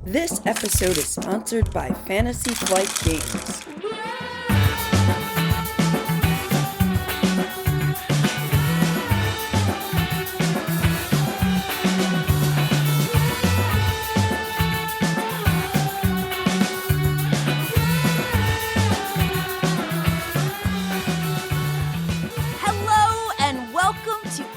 This episode is sponsored by Fantasy Flight Games.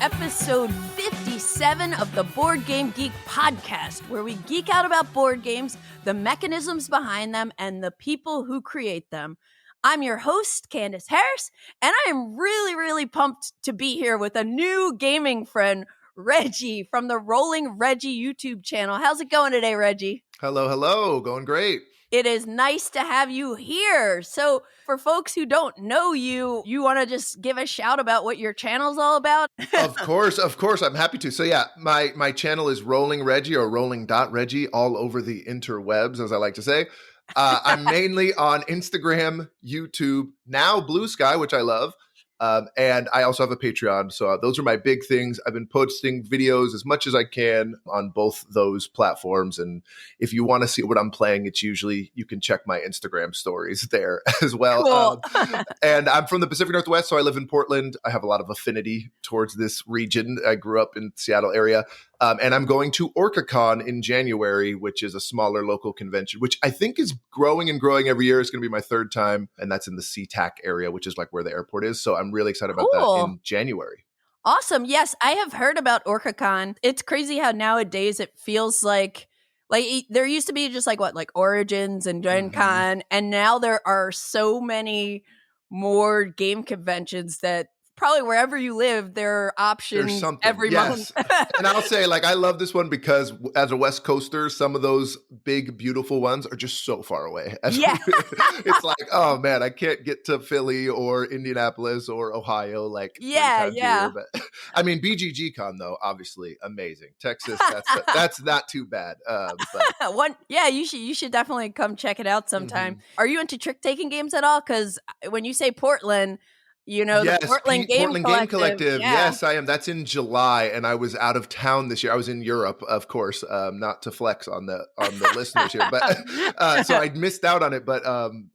Episode 57 of the Board Game Geek podcast, where we geek out about board games, the mechanisms behind them, and the people who create them. I'm your host, Candace Harris, and I am really pumped to be here with a new gaming friend, Reggie, from the Rolling Reggie YouTube channel. How's it going today, Reggie? Hello. Going great. It is nice to have you here. So for folks who don't know you, you want to just give a shout about what your channel's all about? Of course. I'm happy to. So yeah, my channel is Rolling Reggie or Rolling.Reggie all over the interwebs, as I like to say. I'm mainly on Instagram, YouTube, now Blue Sky, which I love. And I also have a Patreon. So those are my big things. I've been posting videos as much as I can on both those platforms. And if you want to see what I'm playing, it's usually, you can check my Instagram stories there as well. Cool. And I'm from the Pacific Northwest, so I live in Portland. I have a lot of affinity towards this region. I grew up in the Seattle area. And I'm going to OrcaCon in January, which is a smaller local convention, which I think is growing every year. It's going to be my third time. And that's in the SeaTac area, which is like where the airport is. So I'm really excited about that in January. Awesome. Yes, I have heard about OrcaCon. It's crazy how nowadays it feels like there used to be just like Origins and Gen Con. And now there are so many more game conventions that probably wherever you live, there are options every month. And I'll say, I love this one because as a West Coaster, some of those big, beautiful ones are just so far away. Yeah. It's like, oh man, I can't get to Philly or Indianapolis or Ohio. Yeah. But I mean, BGG Con though, obviously amazing. Texas, that's not too bad. You should definitely come check it out sometime. Are you into trick-taking games at all? Because when you say Portland, the Portland Game Collective. Yeah. Yes, I am. That's in July, and I was out of town this year. I was in Europe, of course, not to flex on the listeners here, but so I missed out on it. But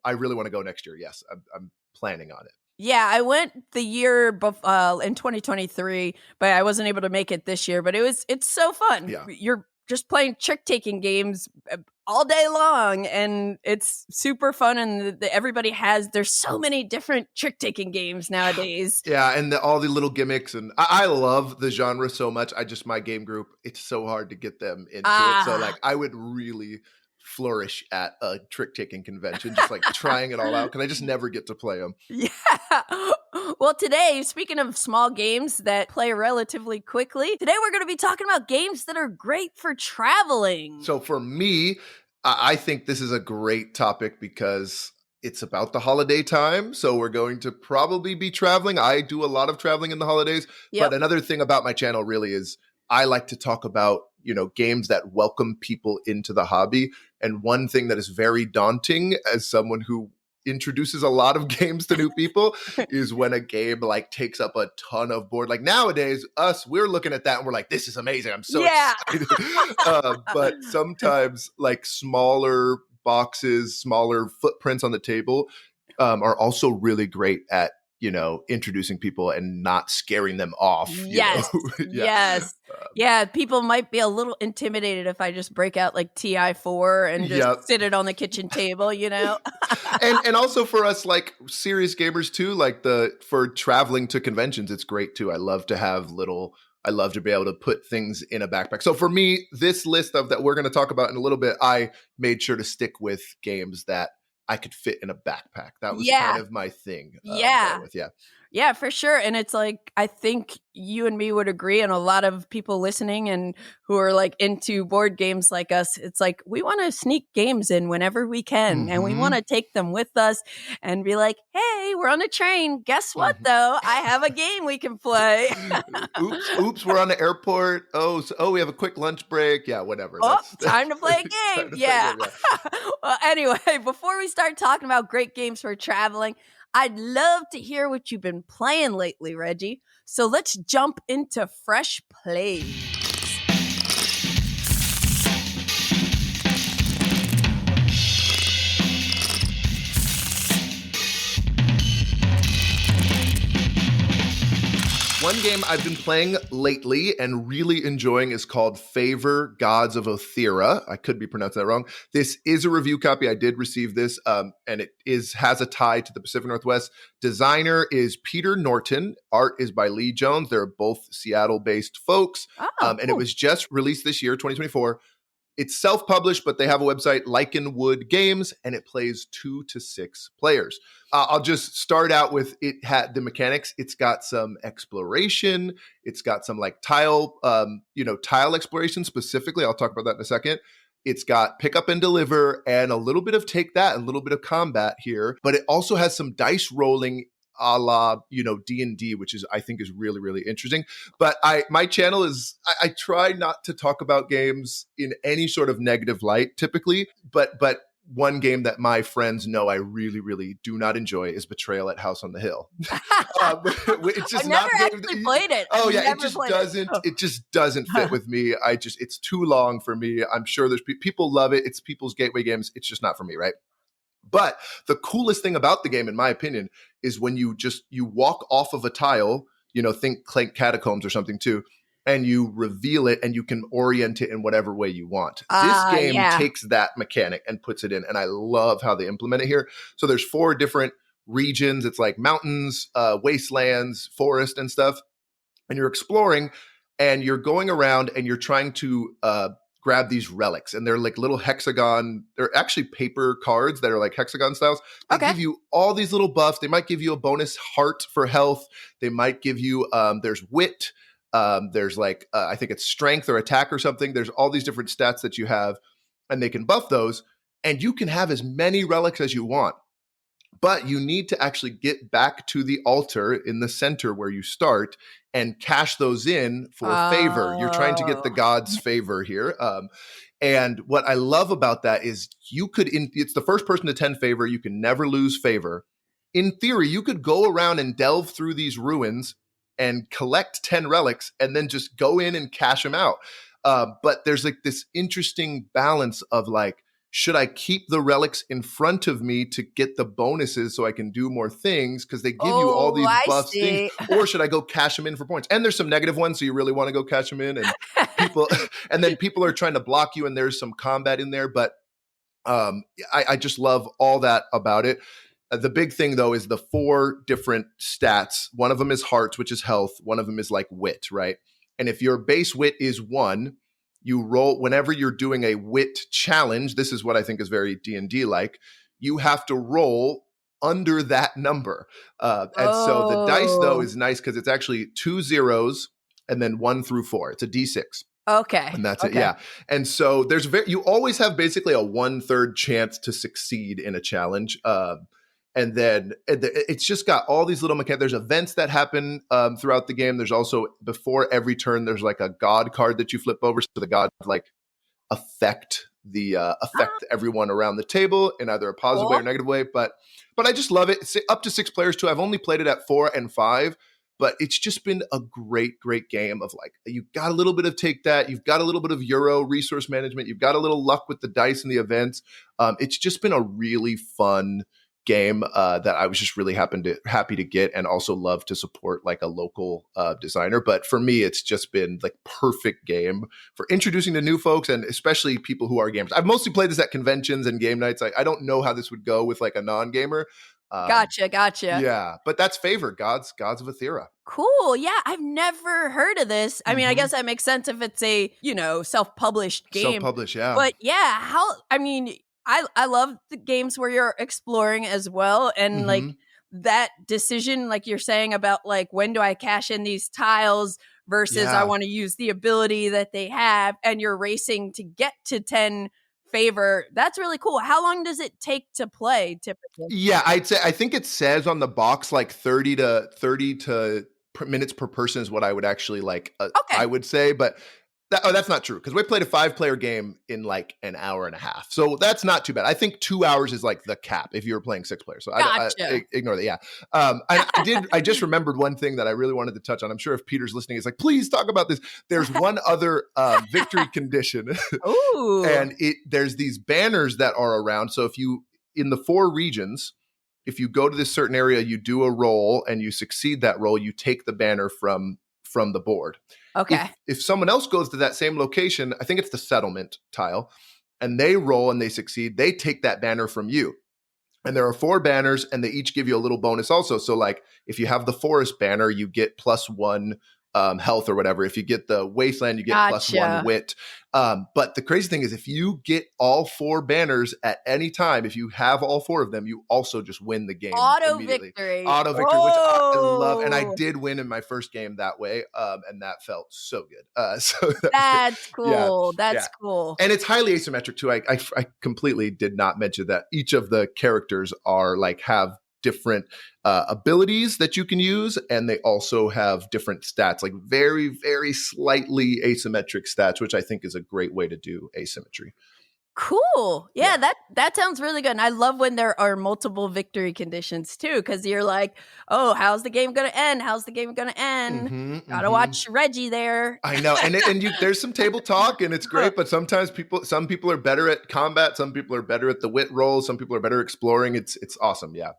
I really want to go next year. Yes, I'm planning on it. Yeah, I went the year in 2023, but I wasn't able to make it this year. But it's so fun. Yeah. You're just playing trick-taking games all day long, and it's super fun. And there's so many different trick-taking games nowadays. Yeah, and all the little gimmicks, and I love the genre so much. My game group, it's so hard to get them into it. So I would really flourish at a trick-taking convention, just trying it all out, because I just never get to play them. Yeah. Well, today, speaking of small games that play relatively quickly, today we're going to be talking about games that are great for traveling. So for me, I think this is a great topic because it's about the holiday time. So we're going to probably be traveling. I do a lot of traveling in the holidays. Yep. But another thing about my channel really is I like to talk about, games that welcome people into the hobby. And one thing that is very daunting as someone who introduces a lot of games to new people is when a game takes up a ton of board. Nowadays, we're looking at that and we're like, this is amazing. I'm so excited. But sometimes smaller boxes, smaller footprints on the table are also really great at introducing people and not scaring them off. Yes. Yes. Yeah. People might be a little intimidated if I just break out TI4 and just sit it on the kitchen table, and also for us, serious gamers too, for traveling to conventions, it's great too. I love to be able to put things in a backpack. So for me, this list that we're going to talk about in a little bit, I made sure to stick with games that I could fit in a backpack. That was kind of my thing. Yeah, for sure. And it's I think you and me would agree, and a lot of people listening and who are into board games like us, it's we want to sneak games in whenever we can. And we want to take them with us and be like, hey, we're on a train. Guess what, though? I have a game we can play. Oops, we're on the airport. We have a quick lunch break. Yeah, whatever. Time to play a game. Yeah. Well, anyway, before we start talking about great games for traveling, I'd love to hear what you've been playing lately, Reggie. So let's jump into fresh plays. One game I've been playing lately and really enjoying is called Favor Gods of Oethera. I could be pronouncing that wrong. This is a review copy. I did receive this, and it has a tie to the Pacific Northwest. Designer is Peter Norton. Art is by Lee Jones. They're both Seattle-based folks. And it was just released this year, 2024. It's self-published, but they have a website, Lycanwood Games, and it plays 2 to 6 players. I'll just start out with the mechanics. It's got some exploration. It's got some like tile exploration specifically. I'll talk about that in a second. It's got pick up and deliver and a little bit of take that, and a little bit of combat here. But it also has some dice rolling a la, D&D, which I think is really, really interesting. But my channel is, I try not to talk about games in any sort of negative light typically, but one game that my friends know I really, really do not enjoy is Betrayal at House on the Hill. It's just I've never actually played it. Oh yeah, it just doesn't fit with me. It's too long for me. I'm sure there's people love it. It's people's gateway games. It's just not for me, right? But the coolest thing about the game, in my opinion, is when you walk off of a tile, think Catacombs or something too, and you reveal it and you can orient it in whatever way you want. This game takes that mechanic and puts it in, and I love how they implement it here. So there's 4 different regions. It's like mountains, wastelands, forest and stuff. And you're exploring and you're going around and you're trying to grab these relics, and they're like little hexagon. They're actually paper cards that are like hexagon styles. They give you all these little buffs. They might give you a bonus heart for health. They might give you, there's wit. There's like, I think it's strength or attack or something. There's all these different stats that you have, and they can buff those, and you can have as many relics as you want. But you need to actually get back to the altar in the center where you start and cash those in for favor. You're trying to get the god's favor here. And what I love about that is it's the first person to 10 favor. You can never lose favor. In theory, you could go around and delve through these ruins and collect 10 relics and then just go in and cash them out. But there's like this interesting balance of like, should I keep the relics in front of me to get the bonuses so I can do more things? Because they give you all these buffs things. Or should I go cash them in for points? And there's some negative ones, so you really want to go cash them in. And people are trying to block you, and there's some combat in there. But I just love all that about it. The big thing, though, is the 4 different stats. One of them is hearts, which is health. One of them is like wit, right? And if your base wit is 1, you roll whenever you're doing a wit challenge. This is what I think is very D&D like. You have to roll under that number. And so the dice, though, is nice because it's actually 2 zeros and then 1 through 4. It's a D6. Okay. And that's it. Yeah. And so you always have basically a 1/3 chance to succeed in a challenge. And then it's just got all these little mechanics. There's events that happen throughout the game. There's also, before every turn, there's like a god card that you flip over. So the gods like affect everyone around the table in either a positive way or negative way. But I just love it. It's up to 6 players too. I've only played it at 4 and 5. But it's just been a great, great game of like, you've got a little bit of take that. You've got a little bit of Euro resource management. You've got a little luck with the dice and the events. It's just been a really fun game that I was just really happy to get, and also love to support like a local designer. But for me, it's just been like perfect game for introducing to new folks, and especially people who are gamers. I've mostly played this at conventions and game nights. I don't know how this would go with like a non-gamer. Gotcha. Yeah, but that's Favor, Gods of Oethera. Cool. Yeah, I've never heard of this. I mean, I guess that makes sense if it's a, self-published game. Self-published, yeah. But yeah, I love the games where you're exploring as well. And like that decision, like you're saying about like, when do I cash in these tiles versus I want to use the ability that they have, and you're racing to get to 10 favor. That's really cool. How long does it take to play typically? Yeah, I think it says on the box like 30 to minutes per person is what I would actually like. I would say, but that's not true, because we played a 5-player game in like an hour and a half. So that's not too bad. I think 2 hours is like the cap if you were playing 6 players. So I ignore that. Yeah. I just remembered one thing that I really wanted to touch on. I'm sure if Peter's listening, he's like, please talk about this. There's one other victory condition. Ooh. And there's these banners that are around. So in the 4 regions, if you go to this certain area, you do a roll and you succeed that roll, you take the banner from the board. Okay. If someone else goes to that same location, I think it's the settlement tile, and they roll and they succeed, they take that banner from you. And there are 4 banners, and they each give you a little bonus also. So like if you have the forest banner, you get +1 health or whatever. If you get the wasteland, you get +1 wit. But the crazy thing is if you get all 4 banners at any time, if you have all 4 of them, you also just win the game. Auto immediately. victory. Auto victory, which I love. And I did win in my first game that way. And that felt so good. So that's cool. Yeah, that's cool. And it's highly asymmetric too. I completely did not mention that each of the characters are like have different abilities that you can use, and they also have different stats, like very, very slightly asymmetric stats, which I think is a great way to do asymmetry. Cool. Yeah, that sounds really good. And I love when there are multiple victory conditions too, because you're like, oh, how's the game going to end? How's the game going to end? Gotta watch Reggie there. I know. And there's some table talk, and it's great, but sometimes some people are better at combat, some people are better at the wit rolls, some people are better exploring. It's awesome. Yeah.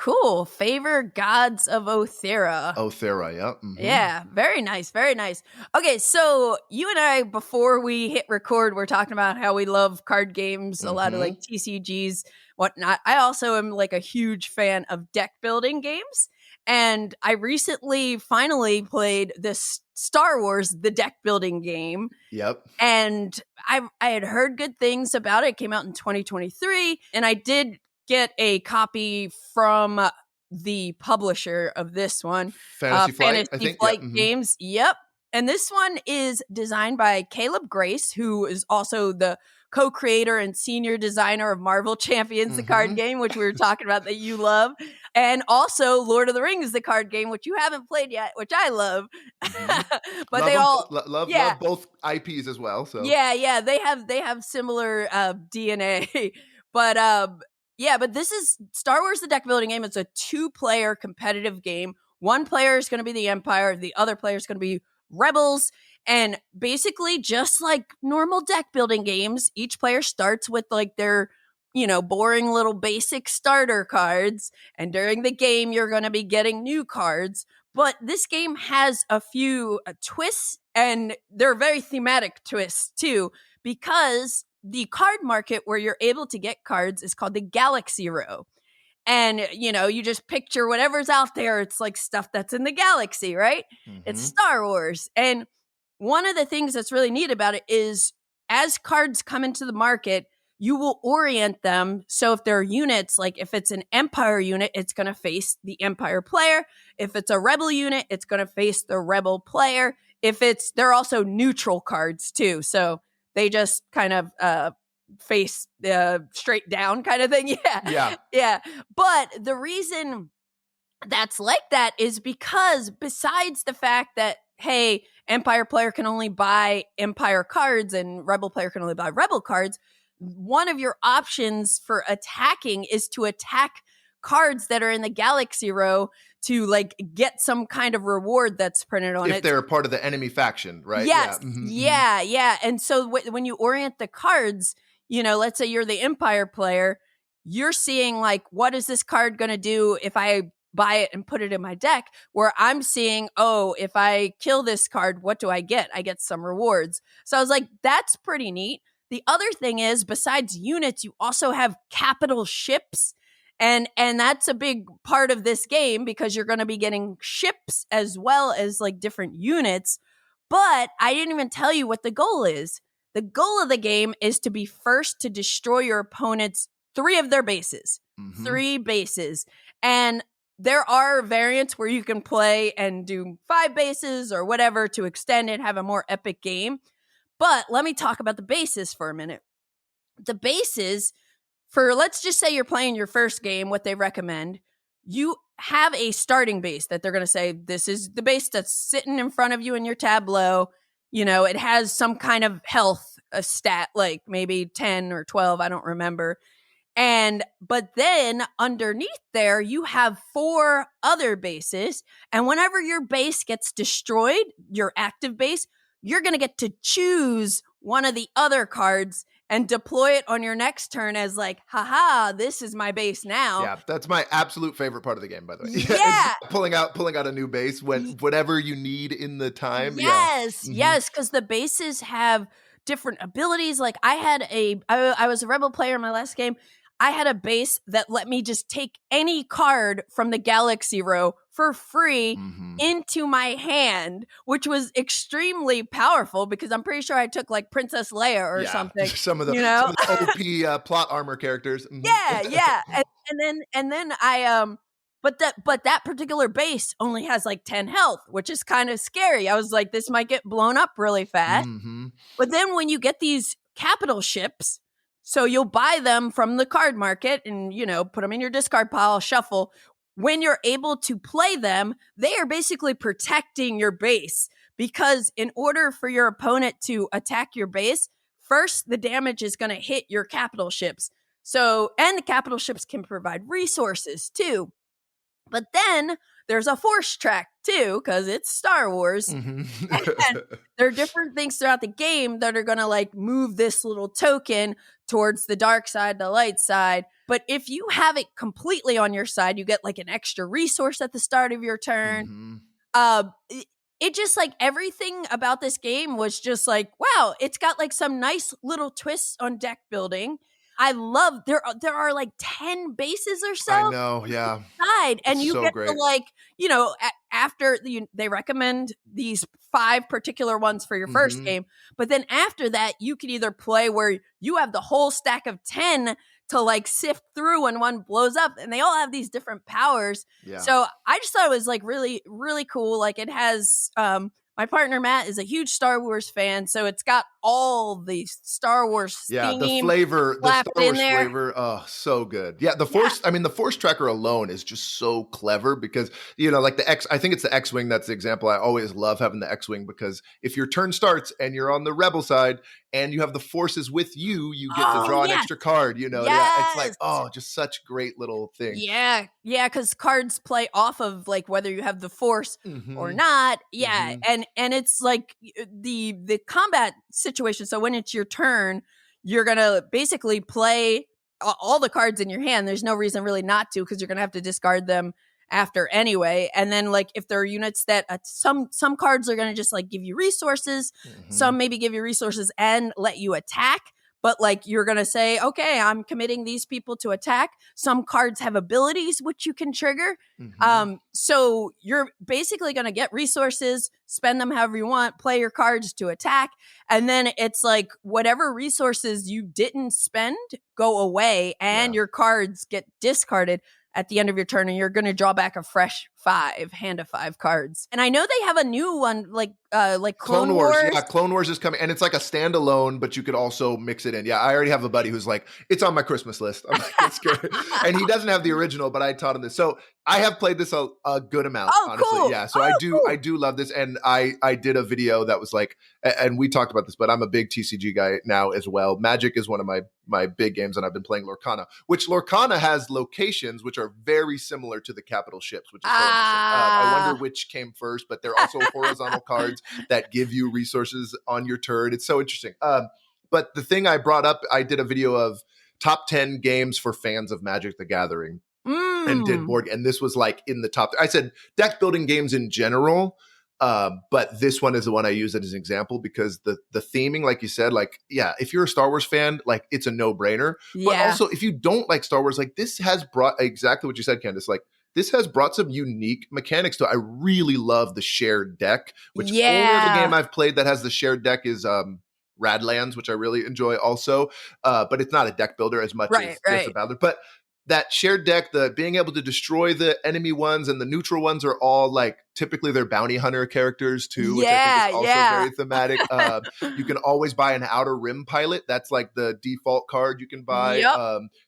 Cool. Favor gods of Oethera. Oethera, yeah. Yeah, very nice, very nice. Okay, so you and I, before we hit record, we're talking about how we love card games, a lot of like TCGs, whatnot. I also am like a huge fan of deck building games. And I recently finally played this Star Wars, the deck building game. Yep. And I had heard good things about it. It came out in 2023, and I did get a copy from the publisher of this one, Fantasy Flight, I think. Games. Yep. And this one is designed by Caleb Grace, who is also the co-creator and senior designer of Marvel Champions, the card game, which we were talking about that you love. And also Lord of the Rings, the card game, which you haven't played yet, which I love. But love both IPs as well. So yeah, they have similar DNA. But this is Star Wars, the deck building game. It's a 2-player competitive game. One player is going to be the Empire. The other player is going to be Rebels. And basically, just like normal deck building games, each player starts with like their, boring little basic starter cards. And during the game, you're going to be getting new cards. But this game has a few twists, and they're very thematic twists too, because the card market where you're able to get cards is called the Galaxy Row. And, you just picture whatever's out there. It's like stuff that's in the galaxy, right? It's Star Wars. And one of the things that's really neat about it is as cards come into the market, you will orient them. So if there are units, like if it's an Empire unit, it's going to face the Empire player. If it's a Rebel unit, it's going to face the Rebel player. They're also neutral cards too. So they just kind of face straight down kind of thing. Yeah. But the reason that's like that is because besides the fact that, hey, Empire player can only buy Empire cards and Rebel player can only buy Rebel cards, one of your options for attacking is to attack cards that are in the Galaxy Row to like get some kind of reward that's printed on it. If they're part of the enemy faction, right? Yes. Yeah. And so when you orient the cards, let's say you're the Empire player, you're seeing like, what is this card going to do if I buy it and put it in my deck? Where I'm seeing, oh, if I kill this card, what do I get? I get some rewards. So I was like, that's pretty neat. The other thing is, besides units, you also have capital ships. And that's a big part of this game because you're going to be getting ships as well as like different units. But I didn't even tell you what the goal is. The goal of the game is to be first to destroy your opponent's 3 of their bases. 3 bases. And there are variants where you can play and do 5 bases or whatever to extend it, have a more epic game. But let me talk about the bases for a minute. The bases, for let's just say you're playing your first game, what they recommend, you have a starting base that they're going to say, this is the base that's sitting in front of you in your tableau. It has some kind of health stat, like maybe 10 or 12, I don't remember. But then underneath there, you have 4 other bases. And whenever your base gets destroyed, your active base, you're going to get to choose one of the other cards and deploy it on your next turn as like, haha, this is my base now. Yeah, that's my absolute favorite part of the game, by the way. Yeah. It's pulling out a new base whatever you need in the time. Yes, yes, because the bases have different abilities. Like I was a rebel player in my last game. I had a base that let me just take any card from the galaxy row for free into my hand, which was extremely powerful because I'm pretty sure I took like Princess Leia or something. Some of the OP plot armor characters. Yeah. And then I but that particular base only has like 10 health, which is kind of scary. I was like, this might get blown up really fast. But then when you get these capital ships, so you'll buy them from the card market and, put them in your discard pile, shuffle. When you're able to play them, they are basically protecting your base because in order for your opponent to attack your base, first the damage is going to hit your capital ships. So, and the capital ships can provide resources too. But then there's a force track too, because it's Star Wars. And there are different things throughout the game that are going to like move this little token towards the dark side, the light side. But if you have it completely on your side, you get like an extra resource at the start of your turn. It just like everything about this game was just like, wow, it's got like some nice little twists on deck building. I love there are like 10 bases or so. I know, yeah. Side, and it's you so get great. to like, after they recommend these 5 particular ones for your first game, but then after that you can either play where you have the whole stack of 10 to like sift through when one blows up, and they all have these different powers. Yeah. So I just thought it was like really, really cool. Like it has my partner Matt is a huge Star Wars fan, so it's got all the Star Wars the theme flavor, the Star Wars there. flavor. Oh, so good. Yeah, the Force. I mean, the Force tracker alone is just so clever because like the X. I think it's the X-wing that's the example. I always love having the X-wing because if your turn starts and you're on the Rebel side and you have the Forces with you, you get to draw an extra card. It's like just such great little thing. Yeah, because cards play off of like whether you have the Force or not. Yeah, and it's like the combat situation. So when it's your turn, you're gonna basically play all the cards in your hand. There's no reason really not to, because you're gonna have to discard them after anyway. And then like if there are units that some cards are gonna just like give you resources, some maybe give you resources and let you attack. But like you're going to say, okay, I'm committing these people to attack. Some cards have abilities which you can trigger. So you're basically going to get resources, spend them however you want, play your cards to attack. And then it's like whatever resources you didn't spend go away and your cards get discarded at the end of your turn, and you're going to draw back a fresh hand of 5 cards. And I know they have a new one, like Clone Wars. Yeah, Clone Wars is coming, and it's like a standalone, but you could also mix it in. Yeah, I already have a buddy who's like, it's on my Christmas list. I'm like, it's good. And he doesn't have the original, but I taught him this. So I have played this a good amount, honestly. Cool. Yeah, so I do love this, and I did a video that was like, and we talked about this, but I'm a big TCG guy now as well. Magic is one of my big games, and I've been playing Lorcana, which Lorcana has locations which are very similar to the capital ships, which is so interesting. I wonder which came first, but they're also horizontal cards that give you resources on your turn. It's so interesting. But the thing I brought up, I did a video of top 10 games for fans of Magic the Gathering and did board. And this was like in the top. I said deck building games in general. But this one is the one I use as an example because the theming, like you said, like, yeah, if you're a Star Wars fan, like it's a no brainer. But also if you don't like Star Wars, like this has brought exactly what you said, Candace, like this has brought some unique mechanics to it. I really love the shared deck, which only the game I've played that has the shared deck is Radlands, which I really enjoy also. But it's not a deck builder as much as it's about it. But that shared deck, the being able to destroy the enemy ones and the neutral ones are all like typically they're bounty hunter characters too, which I think is also very thematic. You can always buy an Outer Rim pilot. That's like the default card you can buy.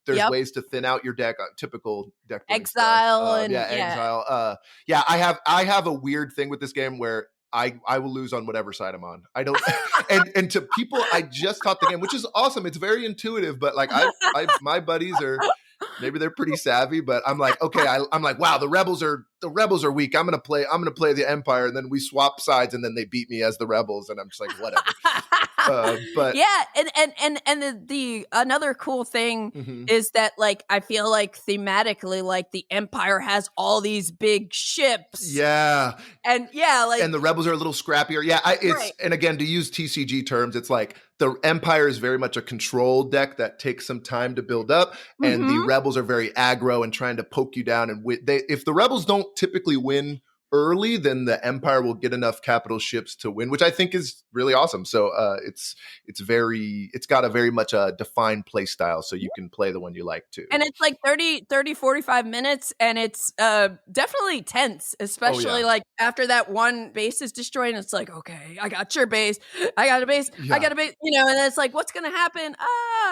There's ways to thin out your deck, typical deck exile stuff. Exile. I have a weird thing with this game where I will lose on whatever side I'm on. I don't, and to people, I just taught the game, which is awesome. It's very intuitive, but like my buddies are, maybe they're pretty savvy, but I'm like, okay, I'm like, wow, the rebels are the rebels are weak. I'm gonna play the Empire, and then we swap sides, and then they beat me as the rebels, and I'm just like, whatever. But yeah, and the another cool thing is that like I feel like thematically like the Empire has all these big ships. Yeah. And like and the rebels are a little scrappier. Yeah, right. And again, to use TCG terms, it's like the Empire is very much a control deck that takes some time to build up, and the rebels are very aggro and trying to poke you down. And if the rebels don't typically win early, then the Empire will get enough capital ships to win, which I think is really awesome. So it's got a very much a defined play style, so you can play the one you like too. And it's like 30, 45 minutes, and it's definitely tense, especially like after that one base is destroyed, and it's like, okay, I got your base, I got a base, I got a base, and it's like, what's gonna happen?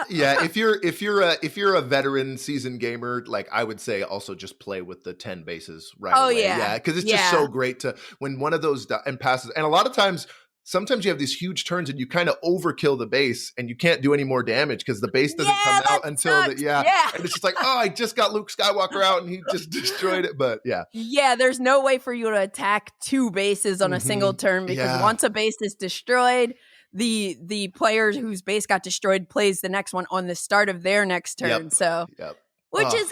Yeah, if you're a veteran seasoned gamer, like I would say also just play with the 10 bases right away. Yeah, because it's just so great to when one of those and passes, and a lot of times sometimes you have these huge turns and you kind of overkill the base and you can't do any more damage because the base doesn't come out until and it's just like, oh, I just got Luke Skywalker out and he just destroyed it. But there's no way for you to attack two bases on a single turn, because once a base is destroyed, the player whose base got destroyed plays the next one on the start of their next turn. Which is,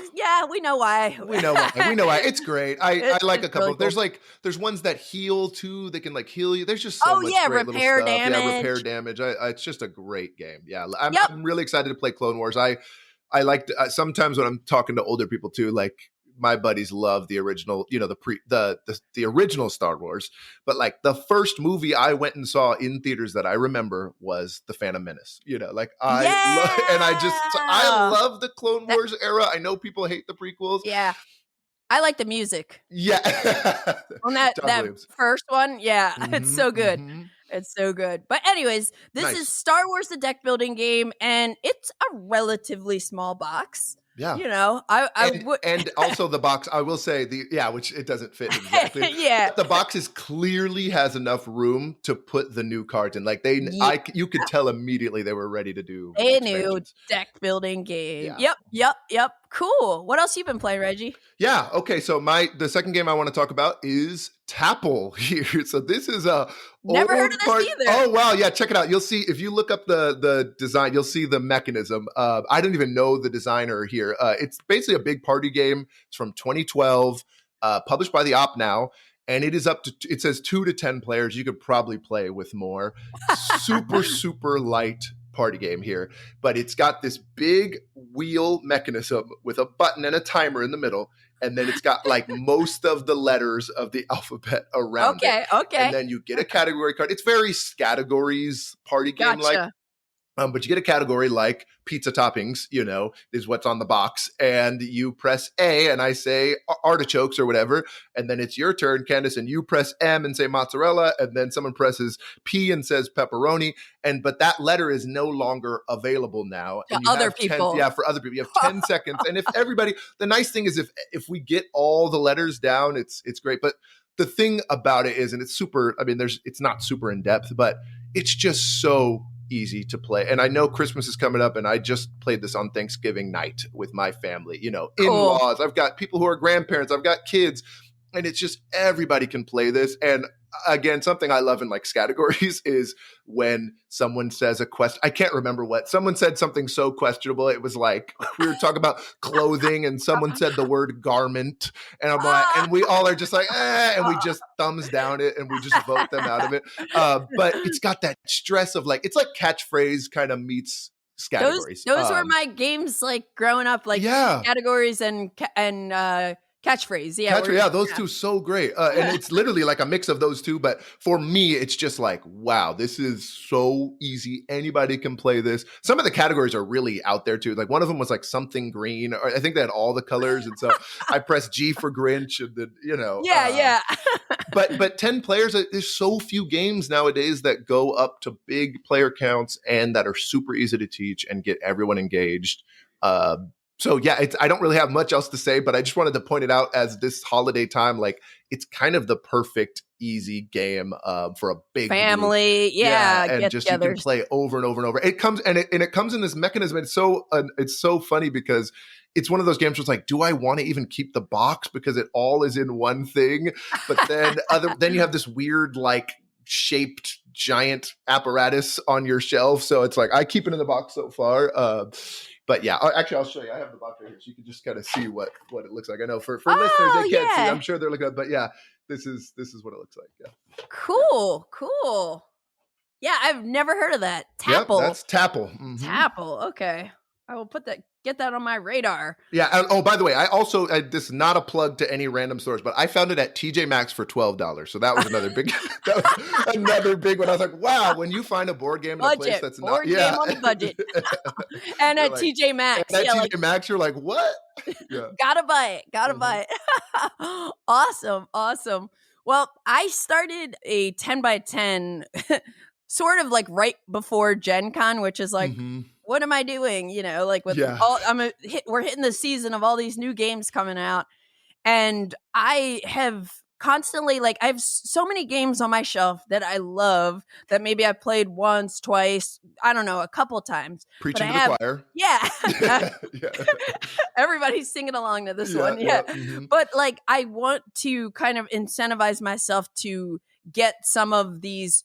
we know why. We know why. It's great. I like a couple. Really cool. There's ones that heal too. They can like heal you. There's just so much great repair little stuff. damage. Yeah, repair damage. It's just a great game. Yeah, I'm really excited to play Clone Wars. I like sometimes when I'm talking to older people too, like my buddies love the original, the original Star Wars. But like the first movie I went and saw in theaters that I remember was The Phantom Menace. I love the Clone Wars era. I know people hate the prequels. Yeah. I like the music. Yeah. On that first one. Yeah. It's so good. It's so good. But anyways, this is Star Wars, the deck building game, and it's a relatively small box. Yeah. I would. And also the box, I will say which it doesn't fit exactly. Yeah. But the box clearly has enough room to put the new cards in. Like you could tell immediately they were ready to do a new deck building game. Yeah. Yep. Cool. What else you been playing, Reggie? Yeah. Okay. So the second game I want to talk about is Tapple here. So this is a never heard of this either. Oh wow, yeah, check it out. You'll see if you look up the design, you'll see the mechanism. I didn't even know the designer here. It's basically a big party game. It's from 2012, published by the Op now. And it is it says 2 to 10 players. You could probably play with more. Super light party game here. But it's got this big wheel mechanism with a button and a timer in the middle. And then it's got like most of the letters of the alphabet around it. Okay. And then you get a category card. It's very categories party game like. But you get a category like pizza toppings, is what's on the box. And you press A and I say artichokes or whatever. And then it's your turn, Candace, and you press M and say mozzarella. And then someone presses P and says pepperoni. But that letter is no longer available now. For other people. For other people. You have 10 seconds. And if everybody, the nice thing is if we get all the letters down, it's great. But the thing about it is, and it's super, it's not super in depth, but it's just so easy to play. And I know Christmas is coming up, and I just played this on Thanksgiving night with my family, in-laws. I've got people who are grandparents. I've got kids. And it's just everybody can play this. And again, something I love in like categories is when someone says a question. I can't remember what. Someone said something so questionable. It was like we were talking about clothing and someone said the word garment. And I'm like, and we all are just like, and we just thumbs down it and we just vote them out of it. But it's got that stress of like, it's like catchphrase kind of meets categories. Those were my games like growing up, like categories and catchphrase. Yeah. Those two so great. And it's literally like a mix of those two. But for me, it's just like, wow, this is so easy. Anybody can play this. Some of the categories are really out there too. Like one of them was like something green. Or I think they had all the colors. And so I pressed G for Grinch and then, Yeah. But 10 players, there's so few games nowadays that go up to big player counts and that are super easy to teach and get everyone engaged. So yeah, I don't really have much else to say, but I just wanted to point it out as this holiday time, like it's kind of the perfect easy game for a big family, group. And just you can play over and over and over. It comes and it comes in this mechanism. It's so funny because it's one of those games where it's like, do I want to even keep the box because it all is in one thing? But then you have this weird like shaped giant apparatus on your shelf. So it's like, I keep it in the box so far. But yeah, actually, I'll show you. I have the box right here, so you can just kind of see what it looks like. I know for listeners, they can't see. I'm sure they're looking at, but yeah, this is what it looks like. Yeah. Cool. Yeah, I've never heard of that. Tapple. Yep, that's Tapple. Tapple. Okay, I will get that on my radar. Yeah. Oh, by the way, I also this is not a plug to any random stores, but I found it at TJ Maxx for $12. So that was another big one. I was like, wow, when you find a board game in a place that's not game on the budget, and at TJ Maxx, TJ Maxx, you're like, what? Yeah. Gotta buy it. Awesome. Well, I started a 10x10 sort of like right before Gen Con, which is like, what am I doing? You know, like with we're hitting the season of all these new games coming out. And I have constantly, like, I have so many games on my shelf that I love that maybe I've played once, twice, I don't know, a couple times. Preaching to the choir. Yeah. Everybody's singing along to this one. Yeah. But like, I want to kind of incentivize myself to get some of these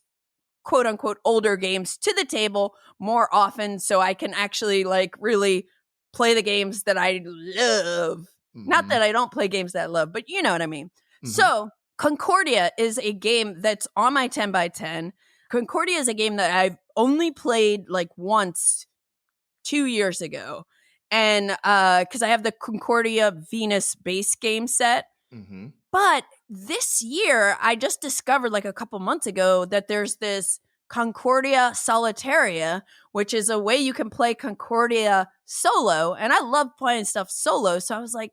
quote unquote older games to the table more often so I can actually like really play the games that I love. Not that I don't play games that I love, but you know what I mean. So Concordia is a game that's on my 10x10. Concordia is a game that I've only played like once 2 years ago. And because I have the Concordia Venus base game set. But this year, I just discovered like a couple months ago that there's this Concordia Solitaria, which is a way you can play Concordia solo. And I love playing stuff solo. So I was like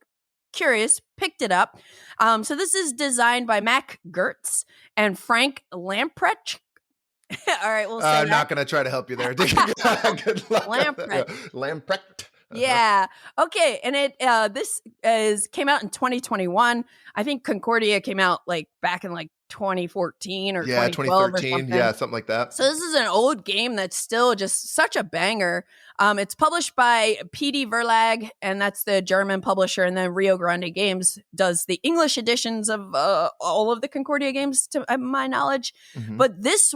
curious, picked it up. So this is designed by Mac Gertz and Frank Lamprecht. All right, we'll say I'm not going to try to help you there. Good luck. Lamprecht. Yeah. Okay. And it came out in 2021. I think Concordia came out like back in like 2014 or 2012 or something. Yeah, something like that. So this is an old game that's still just such a banger. It's published by PD Verlag, and that's the German publisher, and then Rio Grande Games does the English editions of all of the Concordia games, to my knowledge. But this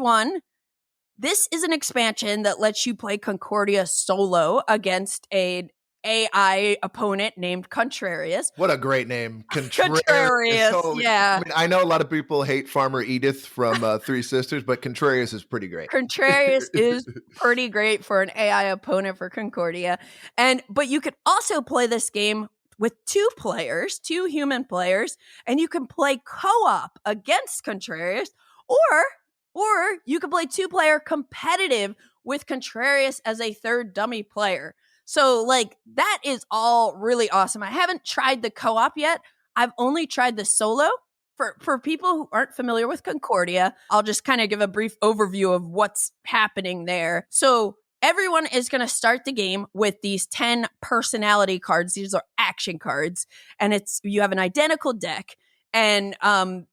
is an expansion that lets you play Concordia solo against an AI opponent named Contrarius. What a great name. Contrarius, yeah. I mean, I know a lot of people hate Farmer Edith from Three Sisters, but Contrarius is pretty great. Contrarius is pretty great for an AI opponent for Concordia. But you could also play this game with two human players, and you can play co-op against Contrarius, or you can play 2-player competitive with Contrarius as a third dummy player. So, like, that is all really awesome. I haven't tried the co-op yet. I've only tried the solo. For people who aren't familiar with Concordia, I'll just kind of give a brief overview of what's happening there. So, everyone is going to start the game with these 10 personality cards. These are action cards. And you have an identical deck. And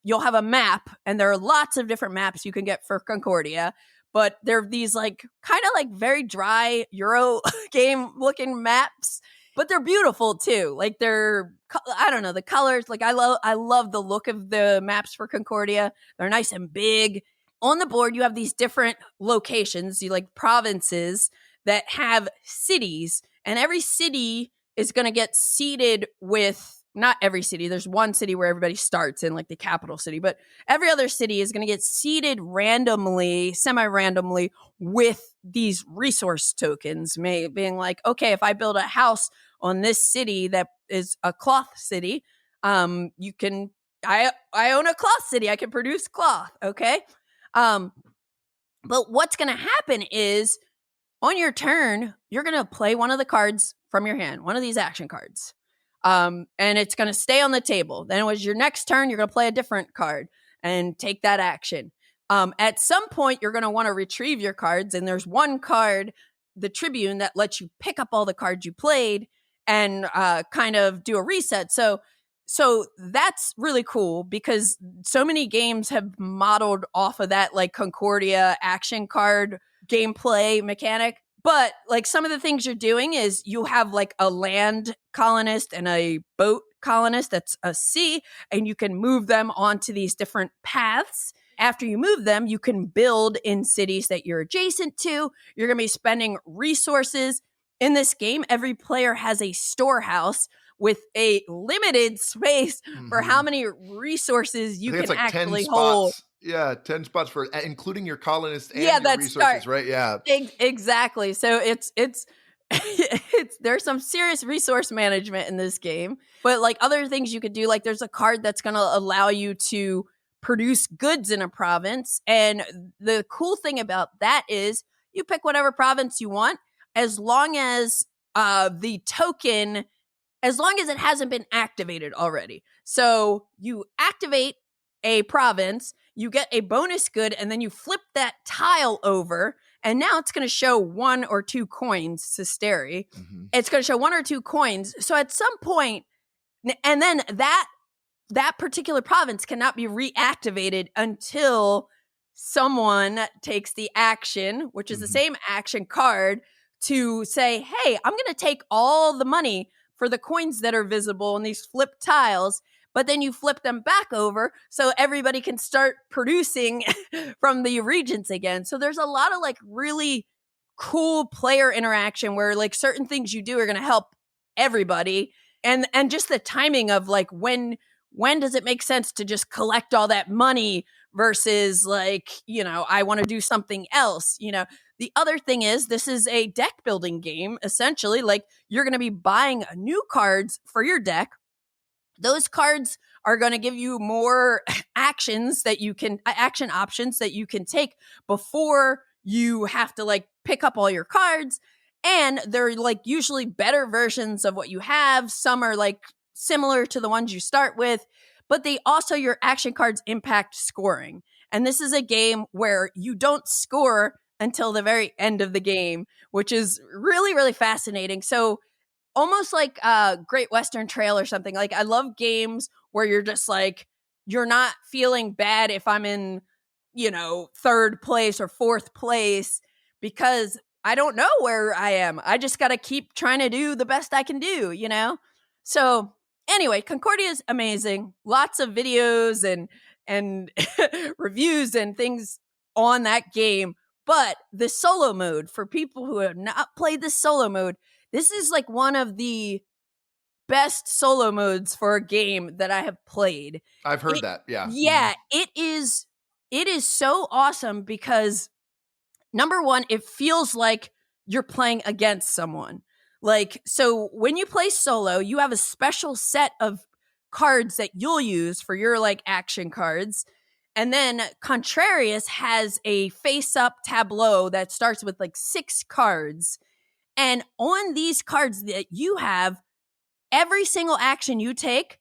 you'll have a map, and there are lots of different maps you can get for Concordia. But they're these like kind of like very dry Euro game looking maps, but they're beautiful too. Like I don't know, the colors. Like I love the look of the maps for Concordia. They're nice and big. On the board, you have these different locations, like provinces that have cities, and every city is going to get seeded with. Not every city. There's one city where everybody starts in, like the capital city, but every other city is going to get seeded randomly, semi-randomly with these resource tokens, being like, okay, if I build a house on this city that is a cloth city, I own a cloth city. I can produce cloth. Okay. But what's going to happen is on your turn, you're going to play one of the cards from your hand, one of these action cards. And it's going to stay on the table. Then it was your next turn, you're going to play a different card and take that action. At some point, you're going to want to retrieve your cards. And there's one card, the Tribune, that lets you pick up all the cards you played and kind of do a reset. So that's really cool because so many games have modeled off of that, like Concordia action card gameplay mechanic. But like some of the things you're doing is you have like a land colonist and a boat colonist that's a sea, and you can move them onto these different paths. After you move them, you can build in cities that you're adjacent to. You're going to be spending resources. In this game, every player has a storehouse with a limited space for how many resources you can actually hold. Yeah, 10 spots for including your colonists and your resources, right? Yeah. Exactly. So it's there's some serious resource management in this game. But like other things you could do, like there's a card that's going to allow you to produce goods in a province. And the cool thing about that is you pick whatever province you want, as long as the token, as long as it hasn't been activated already. So you activate a province, you get a bonus good, and then you flip that tile over, and now it's going to show 1 or 2 coins to Steri. It's going to show 1 or 2 coins. So at some point, and then that particular province cannot be reactivated until someone takes the action, which is the same action card, to say, hey, I'm going to take all the money for the coins that are visible in these flip tiles, but then you flip them back over so everybody can start producing from the regions again. So there's a lot of like really cool player interaction where like certain things you do are going to help everybody. And just the timing of like when does it make sense to just collect all that money versus like, you know, I want to do something else, you know. The other thing is this is a deck building game, essentially. Like you're going to be buying new cards for your deck. Those cards are going to give you more actions that you can, action options that you can take before you have to like pick up all your cards. And they're like usually better versions of what you have. Some are like similar to the ones you start with, but they also, your action cards impact scoring. And this is a game where you don't score until the very end of the game, which is really, really fascinating. So almost like Great Western Trail or something. Like I love games where you're just like, you're not feeling bad if I'm in, you know, 3rd place or 4th place because I don't know where I am. I just got to keep trying to do the best I can do, you know? So anyway, Concordia is amazing. Lots of videos and reviews and things on that game. But the solo mode, for people who have not played the solo mode, this is like one of the best solo modes for a game that I have played. I've heard that. Yeah. Yeah, it is so awesome because number one, it feels like you're playing against someone. Like, so when you play solo, you have a special set of cards that you'll use for your like action cards. And then Contrarius has a face-up tableau that starts with like 6 cards. And on these cards that you have, every single action you take,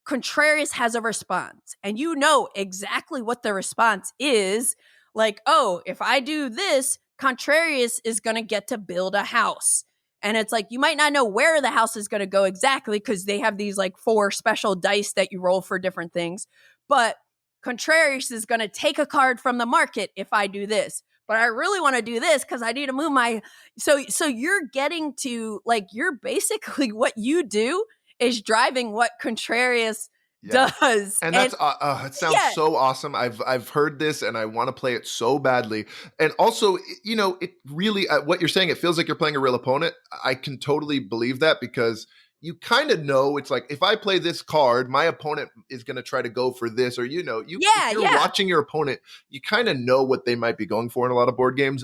Contrarius has a response. And you know exactly what the response is. Like, oh, if I do this, Contrarius is going to get to build a house. And it's like, you might not know where the house is going to go exactly because they have these like 4 special dice that you roll for different things. But Contrarius is going to take a card from the market if I do this. But I really want to do this because I need to move my... So you're getting to, like, you're basically, what you do is driving what Contrarius does. And that's, it sounds so awesome. I've heard this and I want to play it so badly. And also, you know, it really, what you're saying, it feels like you're playing a real opponent. I can totally believe that because you kind of know it's like, if I play this card, my opponent is going to try to go for this, or, you know, if you're watching your opponent, you kind of know what they might be going for in a lot of board games.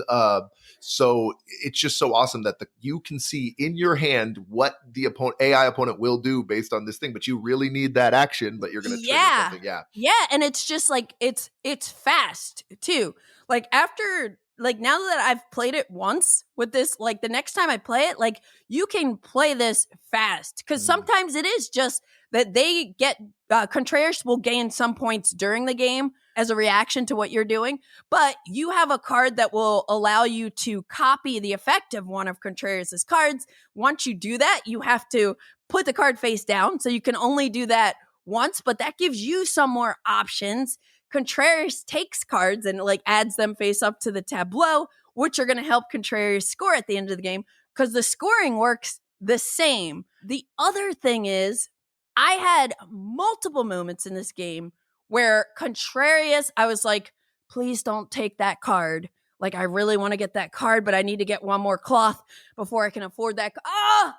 So it's just so awesome that you can see in your hand what the AI opponent will do based on this thing, but you really need that action, but you're going to trigger something. Yeah. And it's just like, it's fast too. Like after, like now that I've played it once with this, like the next time I play it, like you can play this fast because sometimes it is just that they get Contrarius will gain some points during the game as a reaction to what you're doing, but you have a card that will allow you to copy the effect of one of Contrarius's cards. Once you do that, you have to put the card face down, so you can only do that once, but that gives you some more options. Contrarius takes cards and like adds them face up to the tableau. which are going to help Contrarius score at the end of the game, because the scoring works the same. The other thing is, I had multiple moments in this game where Contrarius, I was like, please don't take that card. Like, I really want to get that card, but I need to get one more cloth before I can afford that.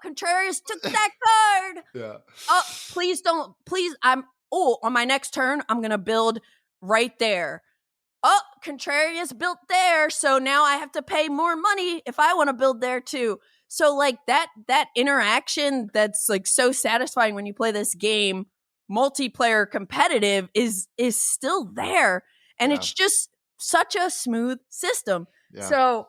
Contrarius took that card. Yeah. Please don't. Please, on my next turn, I'm going to build right there. Contrarius built there, so now I have to pay more money if I want to build there too. So like that interaction that's like so satisfying when you play this game, multiplayer competitive, is still there. And it's just such a smooth system. Yeah. So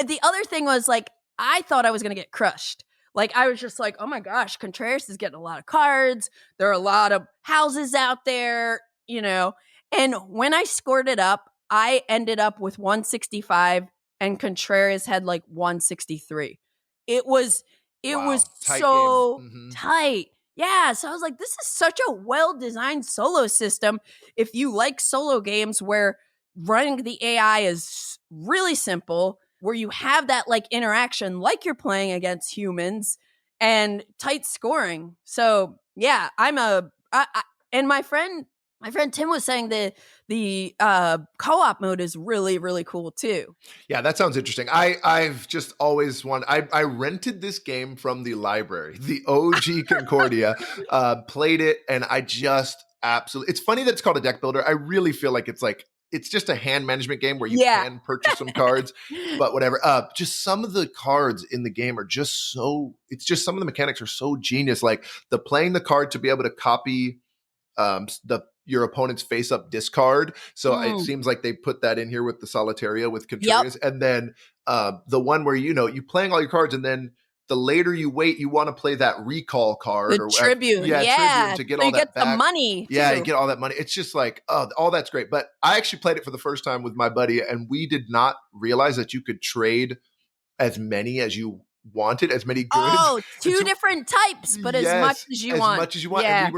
the other thing was, like, I thought I was going to get crushed. Like, I was just like, oh my gosh, Contrarius is getting a lot of cards. There are a lot of houses out there, you know. And when I scored it up, I ended up with 165 and Contrarius had like 163. It was tight so tight. Yeah. So I was like, this is such a well-designed solo system. If you like solo games where running the AI is really simple, where you have that like interaction like you're playing against humans, and tight scoring. So yeah, and my friend Tim was saying the co-op mode is really, really cool too. Yeah, that sounds interesting. I've just always wanted. I rented this game from the library, the OG Concordia, played it, and I just absolutely. It's funny that it's called a deck builder. I really feel like it's just a hand management game where you can purchase some cards, but whatever. Just some of the cards in the game are just so. It's just some of the mechanics are so genius. Like the playing the card to be able to copy your opponent's face-up discard. So it seems like they put that in here with the Solitaria with Contrarius. Yep. And then the one where, you playing all your cards, and then the later you wait, you want to play that recall card. The Tribune. Tribune to get all that get back. The money. Yeah, too. You get all that money. It's just like, all that's great. But I actually played it for the first time with my buddy, and we did not realize that you could trade as many as you wanted, as many goods. Two different types, but as much as you want. As much as you want. Yeah. And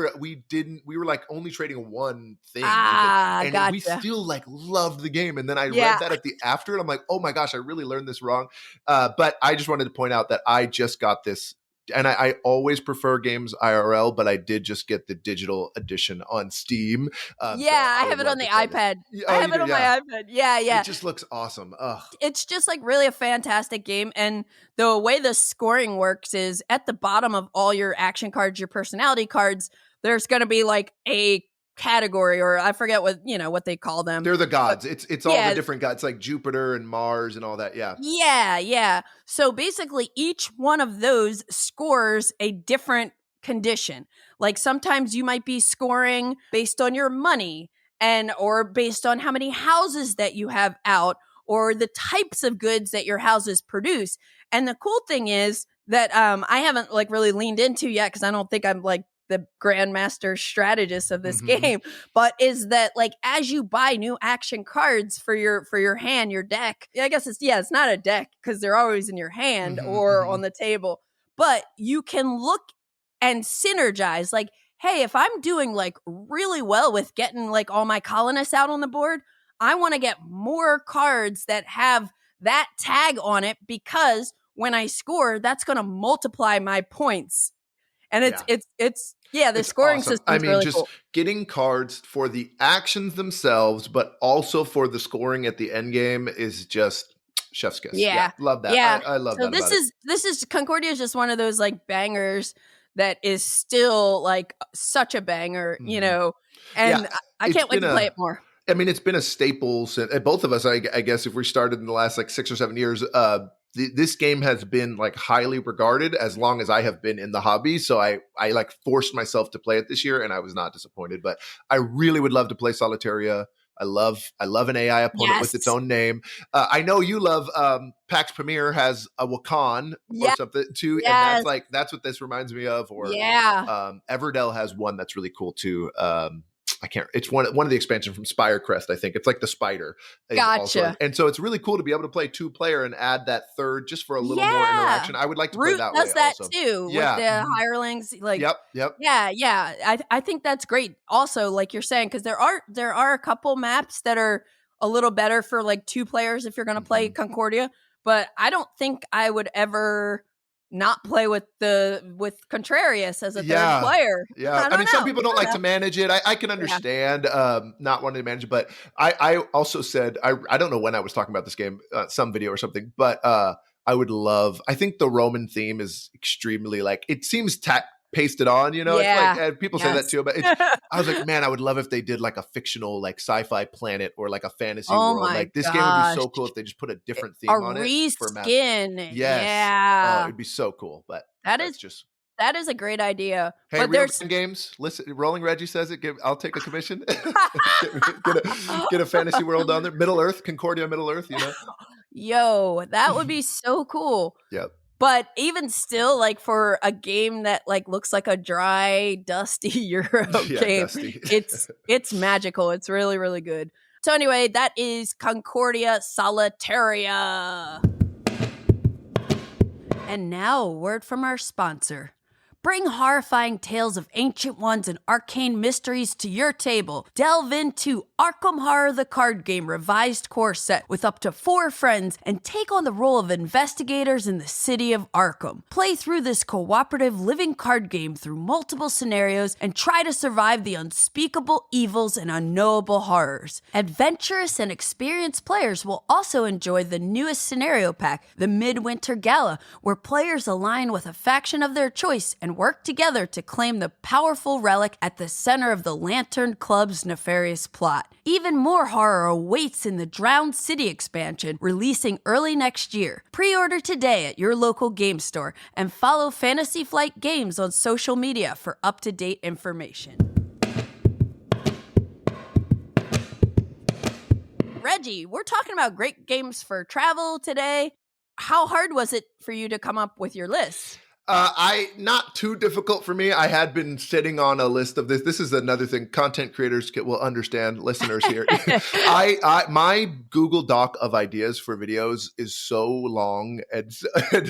we were like only trading one thing. And gotcha. We still like loved the game. And then I read that at the after, and I'm like, oh my gosh, I really learned this wrong. But I just wanted to point out that I just got this. And I always prefer games IRL, but I did just get the digital edition on Steam. I have it on the iPad. I have it on my iPad. Yeah. It just looks awesome. Ugh. It's just like really a fantastic game. And the way the scoring works is at the bottom of all your action cards, your personality cards, there's going to be like a category, or I forget what they call them. They're the gods. It's all the different gods, like Jupiter and Mars and all that. Yeah. So basically each one of those scores a different condition. Like sometimes you might be scoring based on your money, or based on how many houses that you have out, or the types of goods that your houses produce. And the cool thing is that I haven't like really leaned into yet, because I don't think I'm like the grandmaster strategist of this game, but is that like as you buy new action cards for your hand, your deck, I guess it's not a deck because they're always in your hand or on the table, but you can look and synergize. Like, hey, if I'm doing like really well with getting like all my colonists out on the board, I want to get more cards that have that tag on it, because when I score, that's going to multiply my points. And the scoring awesome. system is really just cool. Getting cards for the actions themselves, but also for the scoring at the end game is just chef's kiss. Yeah, love that. Yeah. I love that. So this is Concordia is just one of those like bangers that is still like such a banger, and I can't wait to play it more. I mean, it's been a staple since both of us, I guess, if we started in the last like 6 or 7 years, this game has been like highly regarded as long as I have been in the hobby. So I like forced myself to play it this year, and I was not disappointed, but I really would love to play Solitaria. I love an AI opponent with its own name. I know you love PAX Premier has a Wakan or something too. And that's what this reminds me of. Or Everdell has one that's really cool too. It's one of the expansions from Spirecrest, I think. It's like the spider. Gotcha. And so it's really cool to be able to play 2-player and add that third just for a little more interaction. I would like to play that way also. Root does that too with the hirelings. Like, yep. Yeah. I think that's great. Also, like you're saying, because there are a couple maps that are a little better for like 2 players if you're going to play Concordia. But I don't think I would ever not play with Contrarius as a third player. Yeah. I mean, some people don't like to manage it. I can understand not wanting to manage it, but I also said, I don't know when I was talking about this game, some video or something, but I think the Roman theme is extremely like, it seems pasted on, you know, it's like, and people say that too, but I was like, man, I would love if they did like a fictional, like sci-fi planet or like a fantasy world. Like this game would be so cool if they just put a different theme on it for map. Yes. Yeah. Oh, it'd be so cool. But that is a great idea. Hey, but there's games. Listen, Rolling Reggie says it. I'll take a commission. get a fantasy world on there. Middle Earth, Concordia, Middle Earth. You know. Yo, that would be so cool. Yep. But even still, like for a game that like looks like a dry, dusty Euro game, dusty. it's magical. It's really, really good. So anyway, that is Concordia Solitaria. And now a word from our sponsor. Bring horrifying tales of ancient ones and arcane mysteries to your table. Delve into Arkham Horror the Card Game Revised Core Set with up to 4 friends and take on the role of investigators in the city of Arkham. Play through this cooperative living card game through multiple scenarios and try to survive the unspeakable evils and unknowable horrors. Adventurous and experienced players will also enjoy the newest scenario pack, the Midwinter Gala, where players align with a faction of their choice and work together to claim the powerful relic at the center of the Lantern Club's nefarious plot. Even more horror awaits in the Drowned City expansion, releasing early next year. Pre-order today at your local game store and follow Fantasy Flight Games on social media for up-to-date information. Reggie, we're talking about great games for travel today. How hard was it for you to come up with your list? Not too difficult for me. I had been sitting on a list of this. This is another thing content creators will understand, listeners here. My Google Doc of ideas for videos is so long and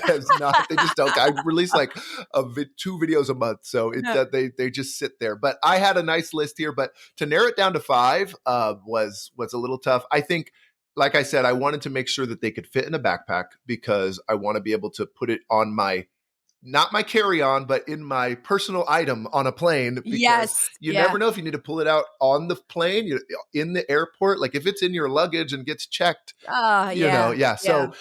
has not, they just don't, I release like 2 videos a month. So they just sit there, but I had a nice list here, but to narrow it down to 5, was a little tough. I think, like I said, I wanted to make sure that they could fit in a backpack because I want to be able to put it on not my carry-on, but in my personal item on a plane. Because you never know if you need to pull it out on the plane, in the airport. Like if it's in your luggage and gets checked, you know. So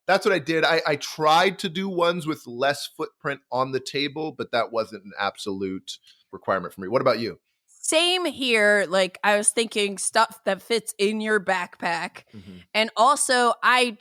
that's what I did. I tried to do ones with less footprint on the table, but that wasn't an absolute requirement for me. What about you? Same here. Like I was thinking stuff that fits in your backpack. And also I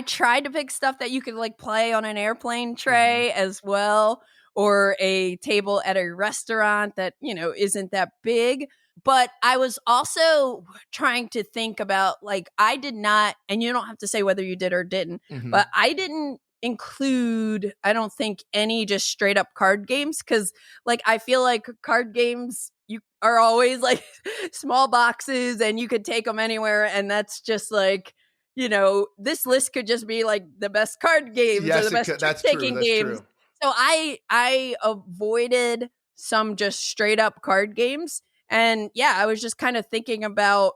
tried to pick stuff that you could like play on an airplane tray as well, or a table at a restaurant that, you know, isn't that big. But I was also trying to think about like, I did not, and you don't have to say whether you did or didn't, but I didn't include, I don't think, any just straight up card games. Cause like, I feel like card games, you are always like small boxes and you could take them anywhere. And that's just like, you know, this list could just be like the best card games or the best trick-taking games. True. So I avoided some just straight up card games. And yeah, I was just kind of thinking about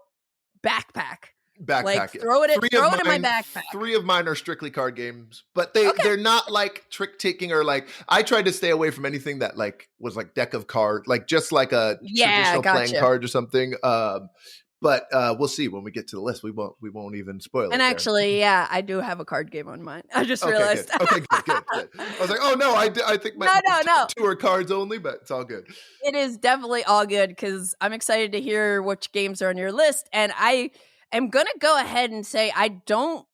backpack. Like throw it in my backpack. 3 of mine are strictly card games, but they're not like trick taking or like, I tried to stay away from anything that like was like deck of cards, like just like a traditional playing card or something. But we'll see when we get to the list. We won't even spoil it. And actually, I do have a card game on mine. I just realized. Good. I was like, oh no, I think my 2 are cards only, but it's all good. It is definitely all good because I'm excited to hear which games are on your list. And I am going to go ahead and say I don't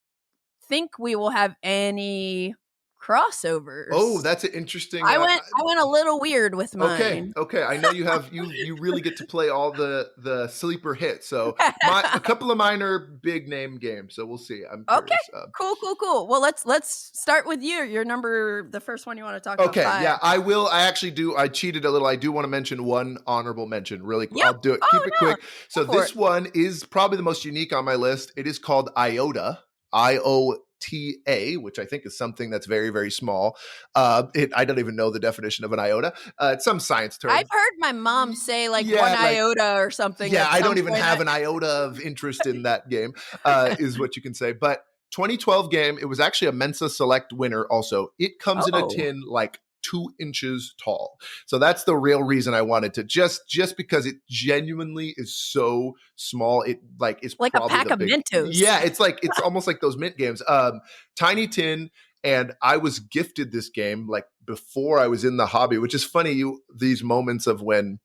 think we will have any crossovers. Oh, that's an interesting. I went a little weird with mine. Okay. I know you have you really get to play all the sleeper hits. So a couple of mine are big name games. So we'll see. I'm curious. Cool. Well, let's start with you. Your number, the first one you want to talk about. Okay, yeah, I will. I actually do. I cheated a little. I do want to mention one honorable mention really quick. Yep. I'll do it. Keep it quick. So this one is probably the most unique on my list. It is called IOTA. IOTA. IOTA, which I think is something that's very, very small. I don't even know the definition of an IOTA. It's some science term. I've heard my mom say one iota or something. Yeah, I don't even have an iota of interest in that game, is what you can say. But 2012 game, it was actually a Mensa Select winner also. It comes in a tin like 2 inches tall. So that's the real reason I wanted to, just because it genuinely is so small. It is like a pack of Mentos. Yeah, it's almost like those mint games. Tiny tin. And I was gifted this game like before I was in the hobby, which is funny. These moments of when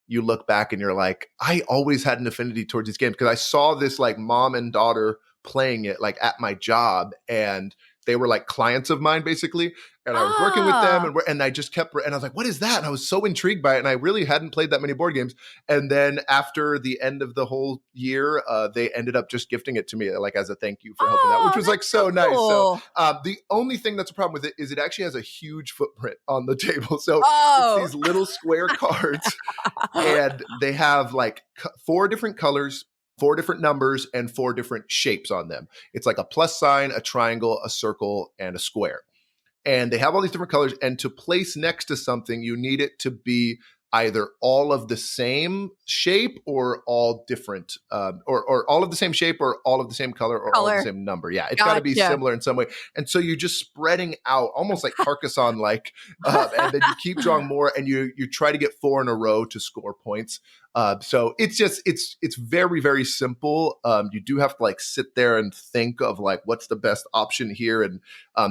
you look back and you're like, I always had an affinity towards these games because I saw this like mom and daughter playing it like at my job, and they were like clients of mine basically. And I was working with them, and I just kept, and I was like, what is that? And I was so intrigued by it. And I really hadn't played that many board games. And then after the end of the whole year, they ended up just gifting it to me, like as a thank you for helping out, which was like so nice. So the only thing that's a problem with it is it actually has a huge footprint on the table. So it's these little square cards, and they have like 4 different colors, 4 different numbers, and 4 different shapes on them. It's like a plus sign, a triangle, a circle, and a square. And they have all these different colors. And to place next to something, you need it to be either all of the same shape or all different, or all of the same shape or all of the same color or all of the same number. Yeah, it's got to be similar in some way. And so you're just spreading out almost like Carcassonne, and then you keep drawing more, and you try to get 4 in a row to score points. So it's very, very simple. You do have to like sit there and think of like, what's the best option here? And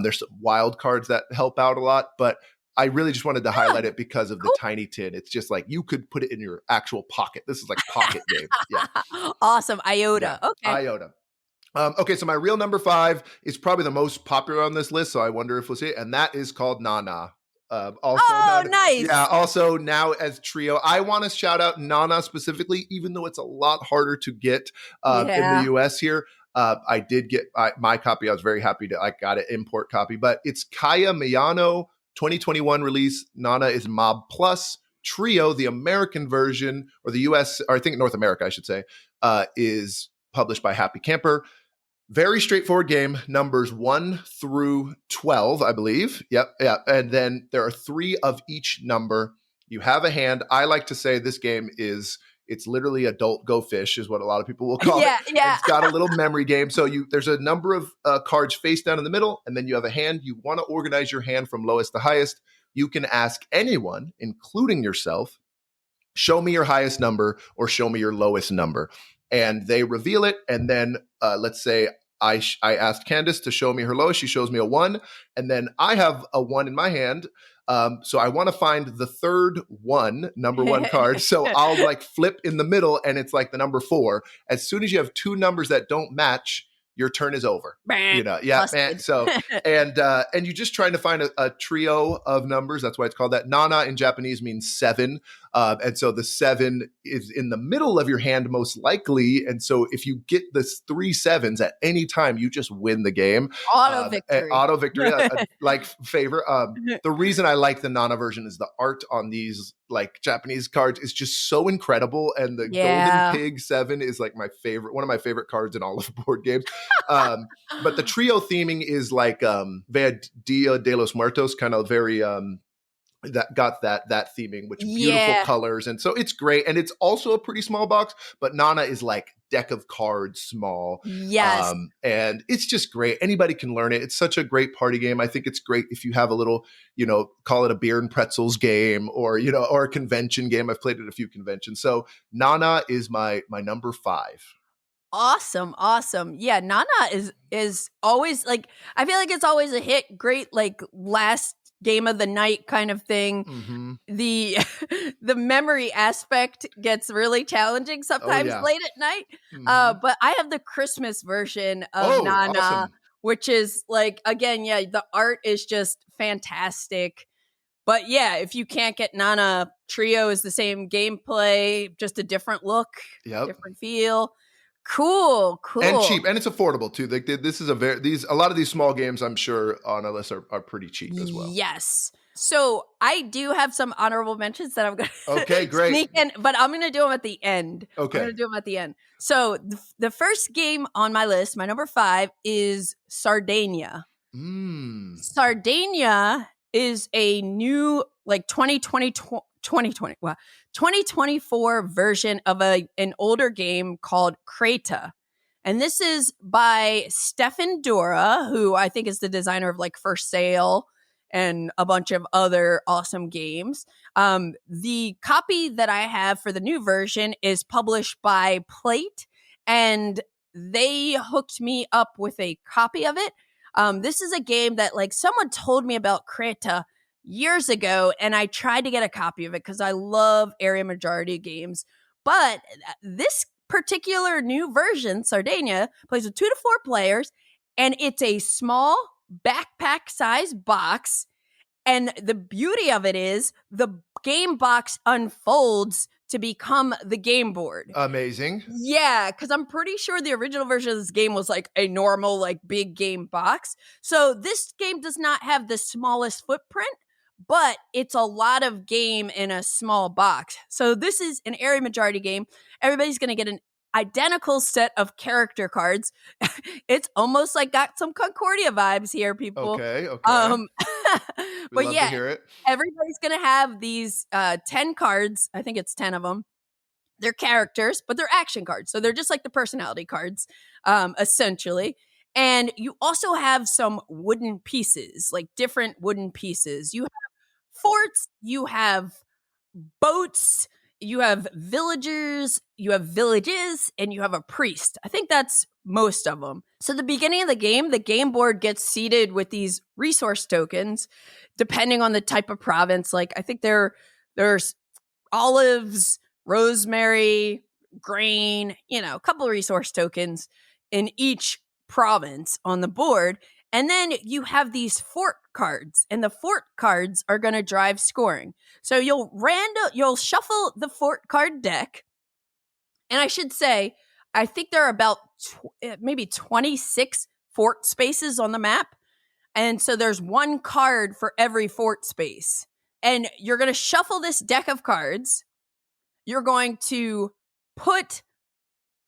there's some wild cards that help out a lot, but I really just wanted to highlight it because of the tiny tin. It's just like you could put it in your actual pocket. This is like pocket game. Yeah. Awesome. IOTA. Yeah. Okay. IOTA. Okay, so my real number 5 is probably the most popular on this list, so I wonder if we'll see it, and that is called Nana. Nice. Yeah, also now as trio. I want to shout out Nana specifically, even though it's a lot harder to get in the US here. I did get my copy. I was very happy I got an import copy, but it's Kaya Miyano 2021 release. Nana is Mob Plus. Trio, the American version, or the US, or I think North America, I should say, is published by Happy Camper. Very straightforward game, numbers 1 through 12, I believe. Yep. Yeah. And then there are 3 of each number. You have a hand. I like to say this game it's literally adult Go Fish is what a lot of people will call it. Yeah. It's got a little memory game. So there's a number of cards face down in the middle, and then you have a hand. You want to organize your hand from lowest to highest. You can ask anyone, including yourself, show me your highest number or show me your lowest number. And they reveal it. And then let's say I asked Candace to show me her lowest. She shows me a 1. And then I have a 1 in my hand. So I want to find the third number 1 card. So I'll like flip in the middle, and it's like the number 4. As soon as you have 2 numbers that don't match, your turn is over. Yeah. So, and you're just trying to find a trio of numbers. That's why it's called that. Nana in Japanese means 7. And so the 7 is in the middle of your hand most likely. And so if you get this 3 7s at any time, you just win the game. Auto victory. Like favor. The reason I like the Nana version is the art on these like Japanese cards is just so incredible. And the Golden Pig 7 is like one of my favorite cards in all of board games. But the trio theming is like Vea Dia de los Muertos, kind of very that got that theming, which beautiful colors, and so it's great. And it's also a pretty small box, but Nana is like deck of cards small. Yes. And it's just great. Anybody can learn it. It's such a great party game. I think it's great if you have a little, call it a beer and pretzels game, or or a convention game. I've played at a few conventions. So Nana is my number 5. Awesome. Yeah, Nana is always like, I feel like it's always a hit. Great, like last game of the night kind of thing. Mm-hmm. The memory aspect gets really challenging sometimes late at night. Mm-hmm. But I have the Christmas version of Nana, awesome. Which is like, again, the art is just fantastic. But yeah, if you can't get Nana, Trio is the same gameplay, just a different look, different feel. Cool. And cheap, and it's affordable too. Like this is a lot of these small games, I'm sure on a list are pretty cheap as well. Yes. So I do have some honorable mentions that I'm going to Okay, great. sneak in, but I'm going to do them at the end. Okay. I'm going to do them at the end. So the first game on my list, my number 5, is Sardegna. Sardegna is a new 2024 version of an older game called Creta. And this is by Stefan Dora, who I think is the designer of For Sale and a bunch of other awesome games. The copy that I have for the new version is published by Plate, and they hooked me up with a copy of it. This is a game that someone told me about Creta years ago, and I tried to get a copy of it because I love area majority games. But this particular new version, Sardegna, plays with 2 to 4 players, and it's a small backpack size box. And the beauty of it is the game box unfolds to become the game board. Amazing. Yeah, because I'm pretty sure the original version of this game was a normal, big game box. So this game does not have the smallest footprint, but it's a lot of game in a small box. So this is an area majority game. Everybody's going to get an identical set of character cards. It's almost got some Concordia vibes here, people. Okay. But love yeah, to hear it. Everybody's going to have these 10 cards. I think it's 10 of them. They're characters, but they're action cards. So they're just like the personality cards, essentially. And you also have some wooden pieces, different wooden pieces. You have forts, you have boats, you have villagers, you have villages, and you have a priest. I think that's most of them. So the beginning of the game board gets seeded with these resource tokens, depending on the type of province. I think there's olives, rosemary, grain, a couple of resource tokens in each province on the board. And then you have these fort cards, and the fort cards are going to drive scoring. So you'll shuffle the fort card deck. And I should say, I think there are about maybe 26 fort spaces on the map. And so there's one card for every fort space. And you're going to shuffle this deck of cards. You're going to put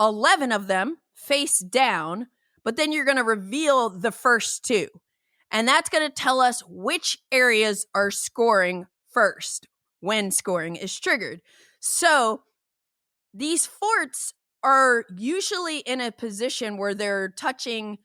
11 of them face down, but then you're going to reveal the first 2. And that's going to tell us which areas are scoring first when scoring is triggered. So these forts are usually in a position where they're touching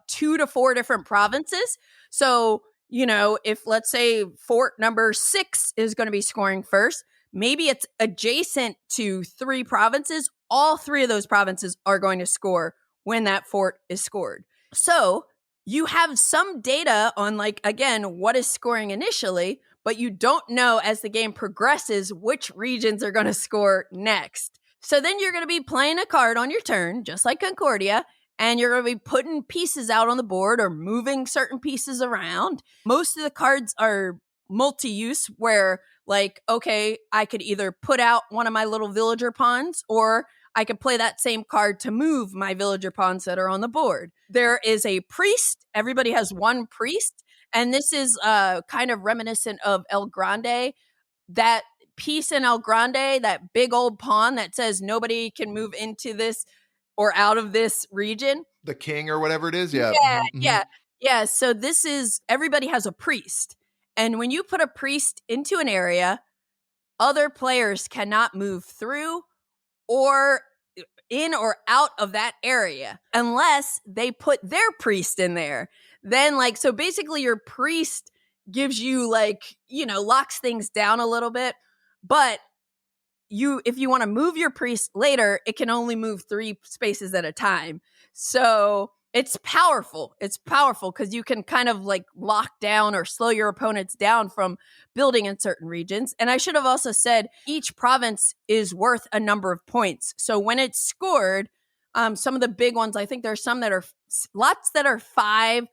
2 to 4 different provinces. So, if let's say fort number 6 is going to be scoring first, maybe it's adjacent to 3 provinces. All 3 of those provinces are going to score when that fort is scored. So you have some data on again, what is scoring initially, but you don't know as the game progresses which regions are going to score next. So then you're going to be playing a card on your turn, just like Concordia, and you're going to be putting pieces out on the board or moving certain pieces around. Most of the cards are multi-use where okay, I could either put out one of my little villager pawns, or I could play that same card to move my villager pawns that are on the board. There is a priest. Everybody has one priest. And this is kind of reminiscent of El Grande. That piece in El Grande, that big old pawn that says nobody can move into this or out of this region. The king or whatever it is. Yeah. Yeah. So this is, everybody has a priest. And when you put a priest into an area, other players cannot move through or in or out of that area unless they put their priest in there. Then so basically your priest gives you locks things down a little bit, but if you want to move your priest later, it can only move 3 spaces at a time. So it's powerful. It's powerful because you can kind of lock down or slow your opponents down from building in certain regions. And I should have also said each province is worth a number of points. So when it's scored, some of the big ones, I think there's some that are lots that are 5,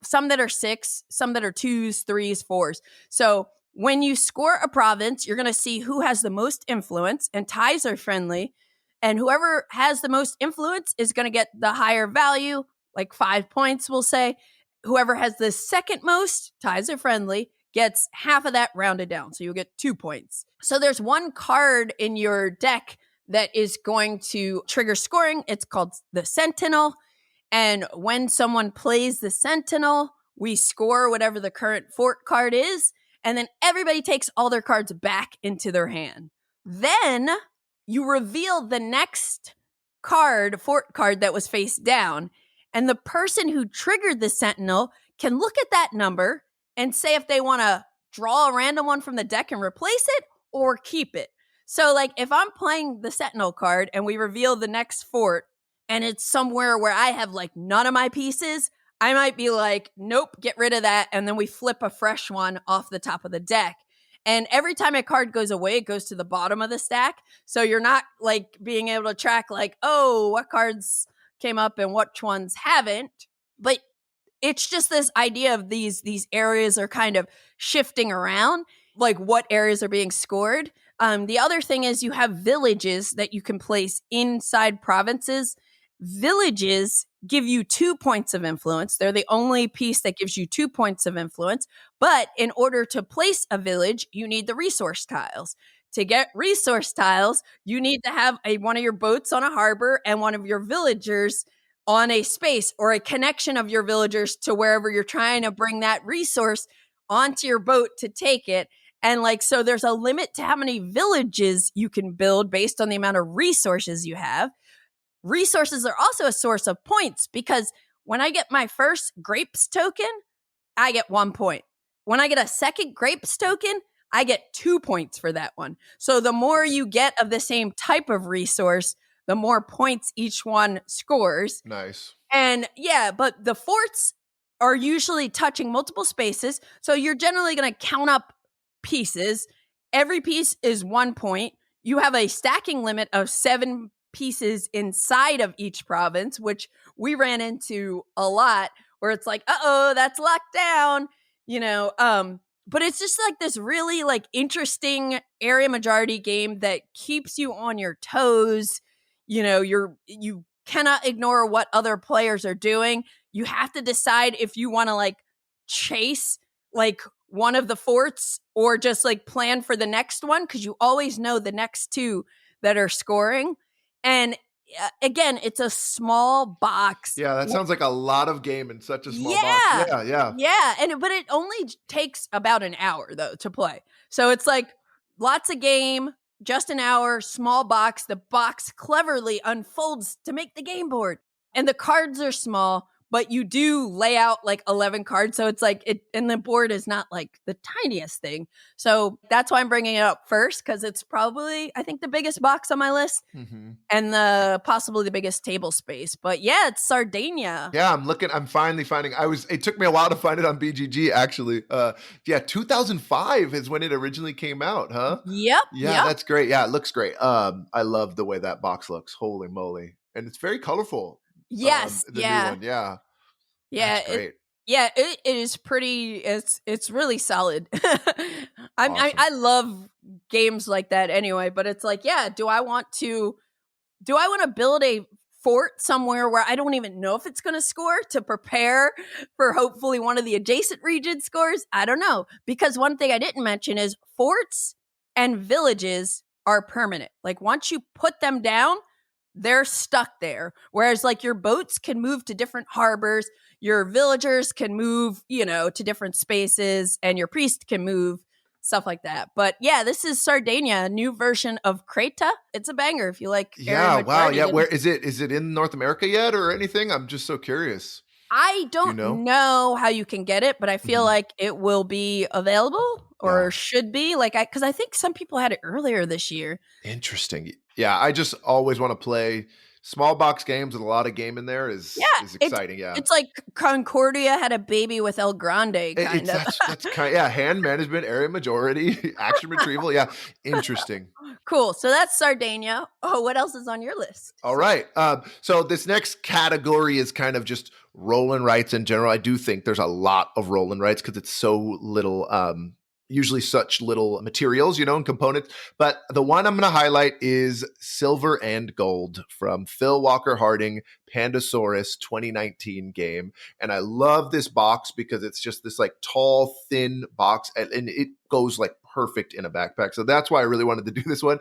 some that are 6, some that are 2s, 3s, 4s. So when you score a province, you're going to see who has the most influence, and ties are friendly. And whoever has the most influence is going to get the higher value, 5 points, we'll say. Whoever has the second most, ties are friendly, gets half of that rounded down. So you'll get 2 points. So there's one card in your deck that is going to trigger scoring. It's called the Sentinel. And when someone plays the Sentinel, we score whatever the current fort card is. And then everybody takes all their cards back into their hand. Then you reveal the next fort card that was face down. And the person who triggered the Sentinel can look at that number and say if they want to draw a random one from the deck and replace it or keep it. So like if I'm playing the Sentinel card and we reveal the next fort and it's somewhere where I have like none of my pieces, I might be like, nope, get rid of that. And then we flip a fresh one off the top of the deck. And every time a card goes away, it goes to the bottom of the stack. So you're not like being able to track like, oh, what cards came up and which ones haven't. But it's just this idea of these areas are kind of shifting around, like what areas are being scored. The other thing is you have villages that you can place inside provinces. Villages give you 2 points of influence. They're the only piece that gives you 2 points of influence. But in order to place a village, you need the resource tiles. To get resource tiles, you need to have one of your boats on a harbor and one of your villagers on a space, or a connection of your villagers to wherever you're trying to bring that resource onto your boat to take it. And like, so there's a limit to how many villages you can build based on the amount of resources you have. Resources are also a source of points, because when I get my first grapes token, I get 1 point. When I get a second grapes token, I get 2 points for that one. So the more you get of the same type of resource, the more points each one scores. Nice. And yeah, but the forts are usually touching multiple spaces. So you're generally going to count up pieces. Every piece is 1 point. You have a stacking limit of 7 pieces inside of each province, which we ran into a lot, where it's like, uh-oh, that's locked down, but it's just like this really like interesting area majority game that keeps you on your toes. You cannot ignore what other players are doing. You have to decide if you want to like chase like one of the forts or just like plan for the next one, because you always know the next 2 that are scoring. And again, it's a small box. Yeah, that sounds like a lot of game in such a small box. Yeah. Yeah, but it only takes about an hour though to play. So it's like lots of game, just an hour, small box. The box cleverly unfolds to make the game board. And the cards are small, but you do lay out like 11 cards. So it's like and the board is not like the tiniest thing. So that's why I'm bringing it up first, because it's probably, I think, the biggest box on my list and possibly the biggest table space. But yeah, it's Sardegna. Yeah, I'm finally finding, it took me a while to find it on BGG actually. 2005 is when it originally came out, huh? Yep. Yeah, that's great. Yeah, it looks great. I love the way that box looks. Holy moly. And it's very colorful. Yes. The new one. Yeah. Yeah. Great. It is pretty. It's really solid. Awesome. I love games like that anyway, but it's like, yeah, do I want to build a fort somewhere where I don't even know if it's going to score to prepare for hopefully one of the adjacent region scores? I don't know. Because one thing I didn't mention is forts and villages are permanent. Like once you put them down, they're stuck there. Whereas like your boats can move to different harbors, your villagers can move, to different spaces, and your priest can move, stuff like that. But yeah, this is Sardegna, a new version of Creta. It's a banger if you like. Yeah, wow. Yeah, where is it? Is it in North America yet or anything? I'm just so curious. I don't know how you can get it, but I feel like it will be available or should be. Because I think some people had it earlier this year. Interesting. Yeah, I just always want to play small box games with a lot of game in there is exciting. It's like Concordia had a baby with El Grande, kind of. That's hand management, area majority, action retrieval. Yeah, interesting. Cool. So that's Sardegna. Oh, what else is on your list? All right. So this next category is kind of just roll and writes in general. I do think there's a lot of roll and writes because it's so little usually such little materials, and components. But the one I'm going to highlight is Silver and Gold from Phil Walker Harding, Pandasaurus 2019 game. And I love this box because it's just this like tall, thin box, and it goes like perfect in a backpack. So that's why I really wanted to do this one.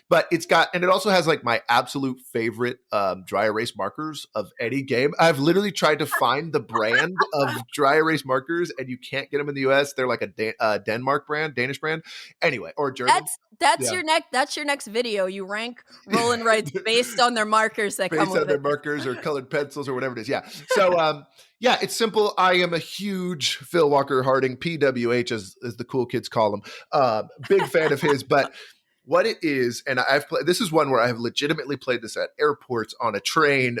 But it also has like my absolute favorite dry erase markers of any game. I've literally tried to find the brand of dry erase markers, and you can't get them in the US. They're like a Denmark brand, Danish brand. Anyway, or German. That's your next video. You rank roll and writes based on their markers that come with it. Based on their markers or colored pencils or whatever it is. Yeah. So yeah, it's simple. I am a huge Phil Walker Harding, PWH as the cool kids call him. Big fan of his, but what it is, and this is one where I have legitimately played this at airports, on a train,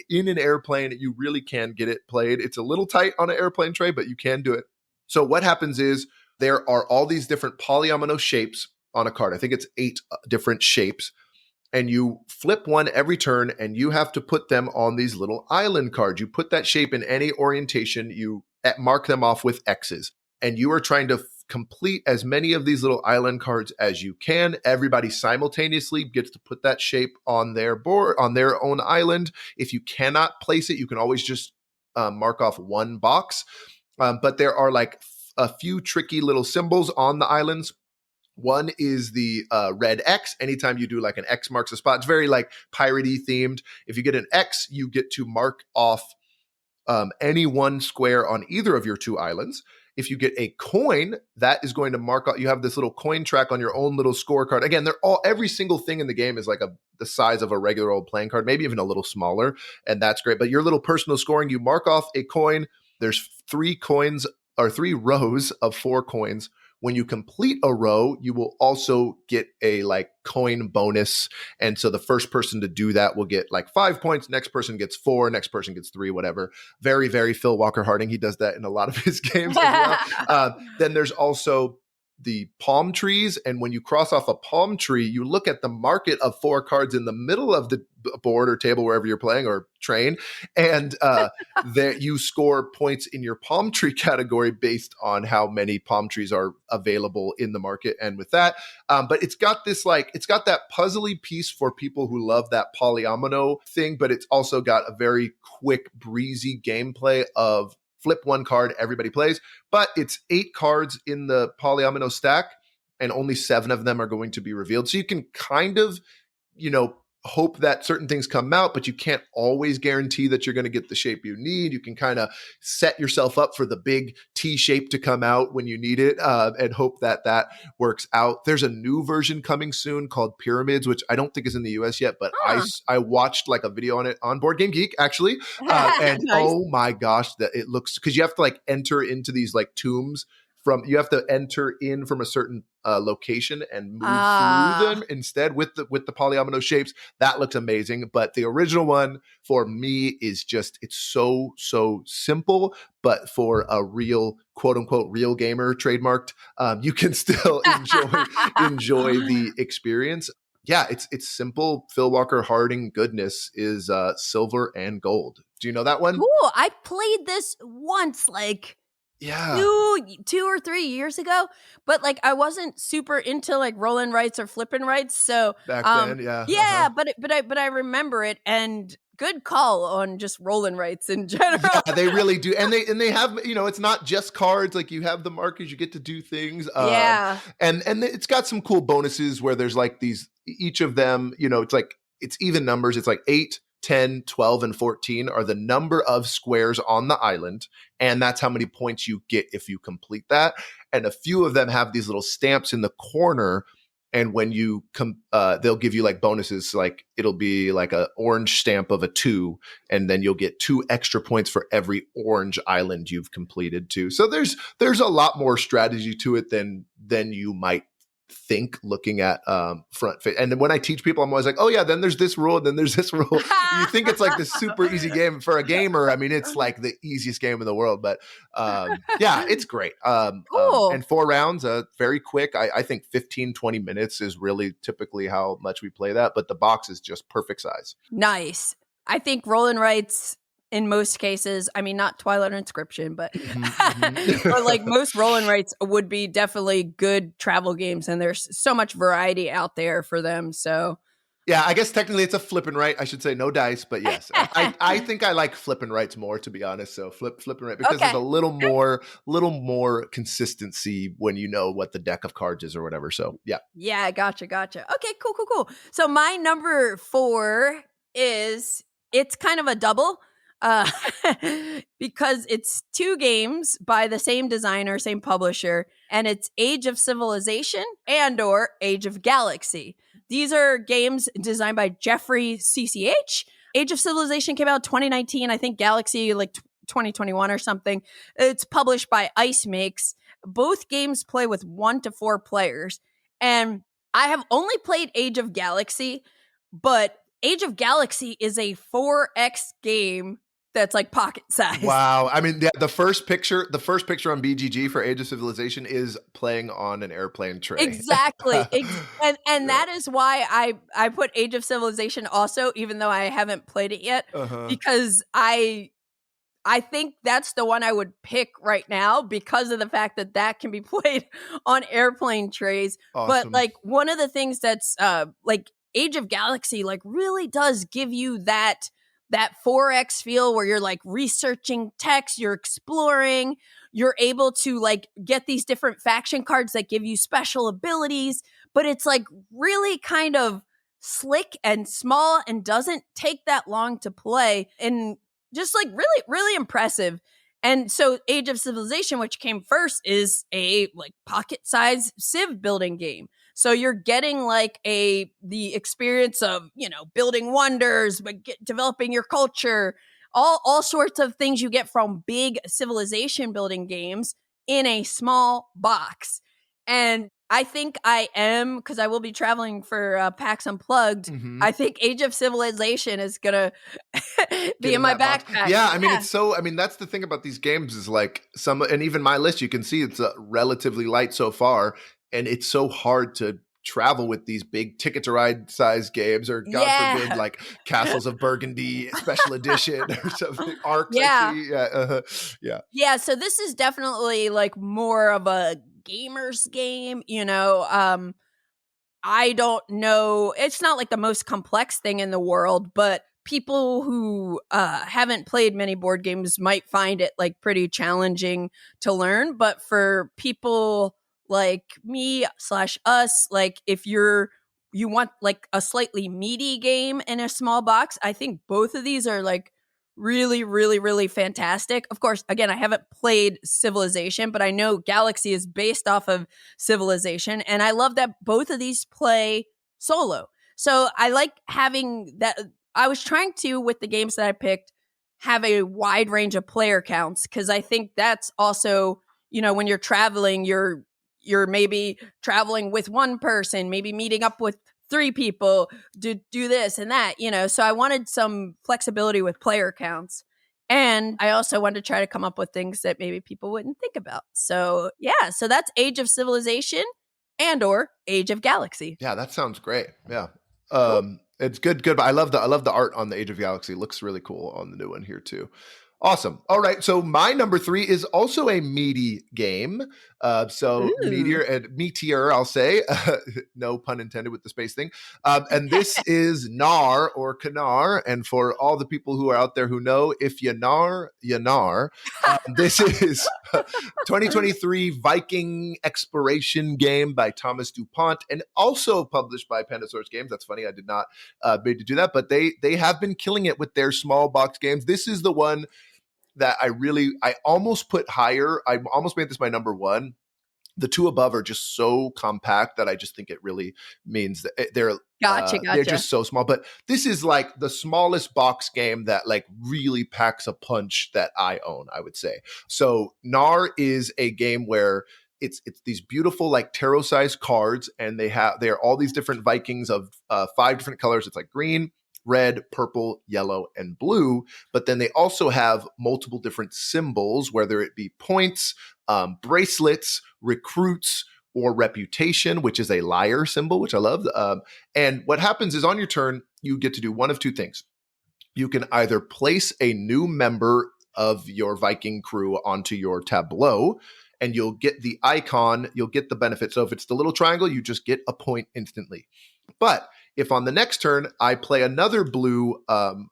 in an airplane. You really can get it played. It's a little tight on an airplane tray, but you can do it. So what happens is there are all these different polyomino shapes on a card. I think it's 8 different shapes. And you flip one every turn, and you have to put them on these little island cards. You put that shape in any orientation. You mark them off with X's. And you are trying to complete as many of these little island cards as you can. Everybody simultaneously gets to put that shape on their board, on their own island. If you cannot place it, you can always just mark off one box. But there are like a few tricky little symbols on the islands. One is the red X. Anytime you do like an X marks a spot, it's very like piratey themed. If you get an X, you get to mark off any one square on either of your 2 islands. If you get a coin, that is going to mark out. You have this little coin track on your own little scorecard. Again, every single thing in the game is like the size of a regular old playing card, maybe even a little smaller, and that's great. But your little personal scoring, you mark off a coin. There's 3 coins or 3 rows of 4 coins. When you complete a row, you will also get a like coin bonus. And so the first person to do that will get like 5 points. Next person gets 4. Next person gets 3, whatever. Very, very Phil Walker Harding. He does that in a lot of his games as well. Then there's also the palm trees. And when you cross off a palm tree, you look at the market of 4 cards in the middle of the board or table, wherever you're playing, or train. And there you score points in your palm tree category based on how many palm trees are available in the market. And with that, but it's got that puzzly piece for people who love that polyomino thing, but it's also got a very quick, breezy gameplay of flip one card, everybody plays. But it's 8 cards in the polyomino stack, and only 7 of them are going to be revealed. So you can kind of, hope that certain things come out, but you can't always guarantee that you're going to get the shape you need. You can kind of set yourself up for the big T shape to come out when you need it, and hope that works out. There's a new version coming soon called Pyramids, which I don't think is in the US yet, but I watched like a video on it on Board Game Geek, actually. And nice. Oh my gosh, that it looks, because you have to like enter into these like tombs. You have to enter in from a certain location and move through them instead with the polyomino shapes. That looks amazing. But the original one for me is just, it's so simple, but for a real, quote unquote, real gamer trademarked, you can still enjoy the experience. Yeah, it's simple. Phil Walker Harding goodness is Silver and Gold. Do you know that one? Cool. I played this once, like, yeah, 2 or 3 years ago, but like I wasn't super into like rolling rights or flipping rights. So back then, yeah, but I remember it, and good call on just rolling rights in general. Yeah, they really do, and they have, it's not just cards. Like you have the markers, you get to do things. Yeah, and it's got some cool bonuses where there's like these, each of them, it's even numbers. It's like 8, 10, 12, and 14 are the number of squares on the island. And that's how many points you get if you complete that. And a few of them have these little stamps in the corner. And when you they'll give you like bonuses, like it'll be like an orange stamp of a 2, and then you'll get 2 extra points for every orange island you've completed too. So there's a lot more strategy to it than you might think looking at front face. And then when I teach people, I'm always like, oh yeah, then there's this rule, and then there's this rule. You think it's like this super easy game. For a gamer, I mean, it's like the easiest game in the world. But yeah, it's great. Cool. And 4 rounds, very quick. I think 15, 20 minutes is really typically how much we play that. But the box is just perfect size. Nice. I think rolling rights in most cases. I mean, not Twilight Inscription, but Mhm. but like most roll and writes would be definitely good travel games, and there's so much variety out there for them. So Yeah, I guess technically it's a flip and right. I should say no dice, but yes, I think I like flip and rights more, to be honest. So flip and right, because there's okay. a little more consistency when you know what the deck of cards is or whatever. So yeah. Yeah, gotcha. Okay, cool. So my number 4 is it's kind of a double uh because it's 2 games by the same designer, same publisher, and it's Age of Civilization and or Age of Galaxy. These are games designed by Jeffrey CCH. Age of Civilization came out 2019, I think Galaxy like 2021 or something. It's published by Ice Makes. Both games play with 1 to 4 players. And I have only played Age of Galaxy, but Age of Galaxy is a 4X game that's like pocket size. Wow. I mean, the first picture on BGG for Age of Civilization is playing on an airplane tray. Exactly. And that is why I put Age of Civilization also, even though I haven't played it yet, because I think that's the one I would pick right now because of the fact that can be played on airplane trays. Awesome. But like one of the things that's like Age of Galaxy like really does give you that 4X feel where you're like researching text, you're exploring, you're able to like get these different faction cards that give you special abilities, but it's like really kind of slick and small and doesn't take that long to play and just like really, really impressive. And so Age of Civilization, which came first, is a like pocket-sized civ building game. So you're getting like the experience of, building wonders, but developing your culture, all sorts of things you get from big civilization building games in a small box. And I think I am, because I will be traveling for PAX Unplugged. I think Age of Civilization is going to be in my backpack. Yeah, I mean, that's the thing about these games is like and even my list, you can see it's relatively light so far. And it's so hard to travel with these big Ticket to Ride size games or God forbid, like Castles of Burgundy special edition or something. Arcs, I see. Yeah. So this is definitely like more of a gamer's game, I don't know. It's not like the most complex thing in the world, but people who haven't played many board games might find it like pretty challenging to learn. But for people like me / us, like if you want like a slightly meaty game in a small box, I think both of these are like really, really, really fantastic. Of course, again, I haven't played Civilization, but I know Galaxy is based off of Civilization, and I love that both of these play solo. So I like having that. I was trying to, with the games that I picked, have a wide range of player counts, because I think that's also, when you're traveling, you're maybe traveling with one person, maybe meeting up with 3 people to do this and that, so I wanted some flexibility with player counts. And I also wanted to try to come up with things that maybe people wouldn't think about. So yeah, so that's Age of Civilization and or Age of Galaxy. Yeah, that sounds great. Yeah. It's good, but I love the art on the Age of Galaxy. It looks really cool on the new one here too. Awesome. All right. So my number 3 is also a meaty game. Meteor, I'll say, no pun intended with the space thing. And this is Knarr or Knarr. And for all the people who are out there who know, if you Knarr, you Knarr. This is 2023 Viking exploration game by Thomas DuPont and also published by Pandasaurus Games. That's funny. I did not mean to do that, but they have been killing it with their small box games. This is the one that I almost put higher. I almost made this my number 1. The 2 above are just so compact that I just think it really means that they're just so small. But this is like the smallest box game that like really packs a punch that I own, I would say. So Knarr is a game where it's these beautiful like tarot sized cards, and they are all these different Vikings of 5 different colors. It's like green, red, purple, yellow, and blue. But then they also have multiple different symbols, whether it be points, bracelets, recruits, or reputation, which is a liar symbol, which I love. And what happens is on your turn, you get to do one of 2 things. you can either place a new member of your Viking crew onto your tableau, and you'll get the icon, you'll get the benefit. So if it's the little triangle, you just get a point instantly. But if on the next turn I play another blue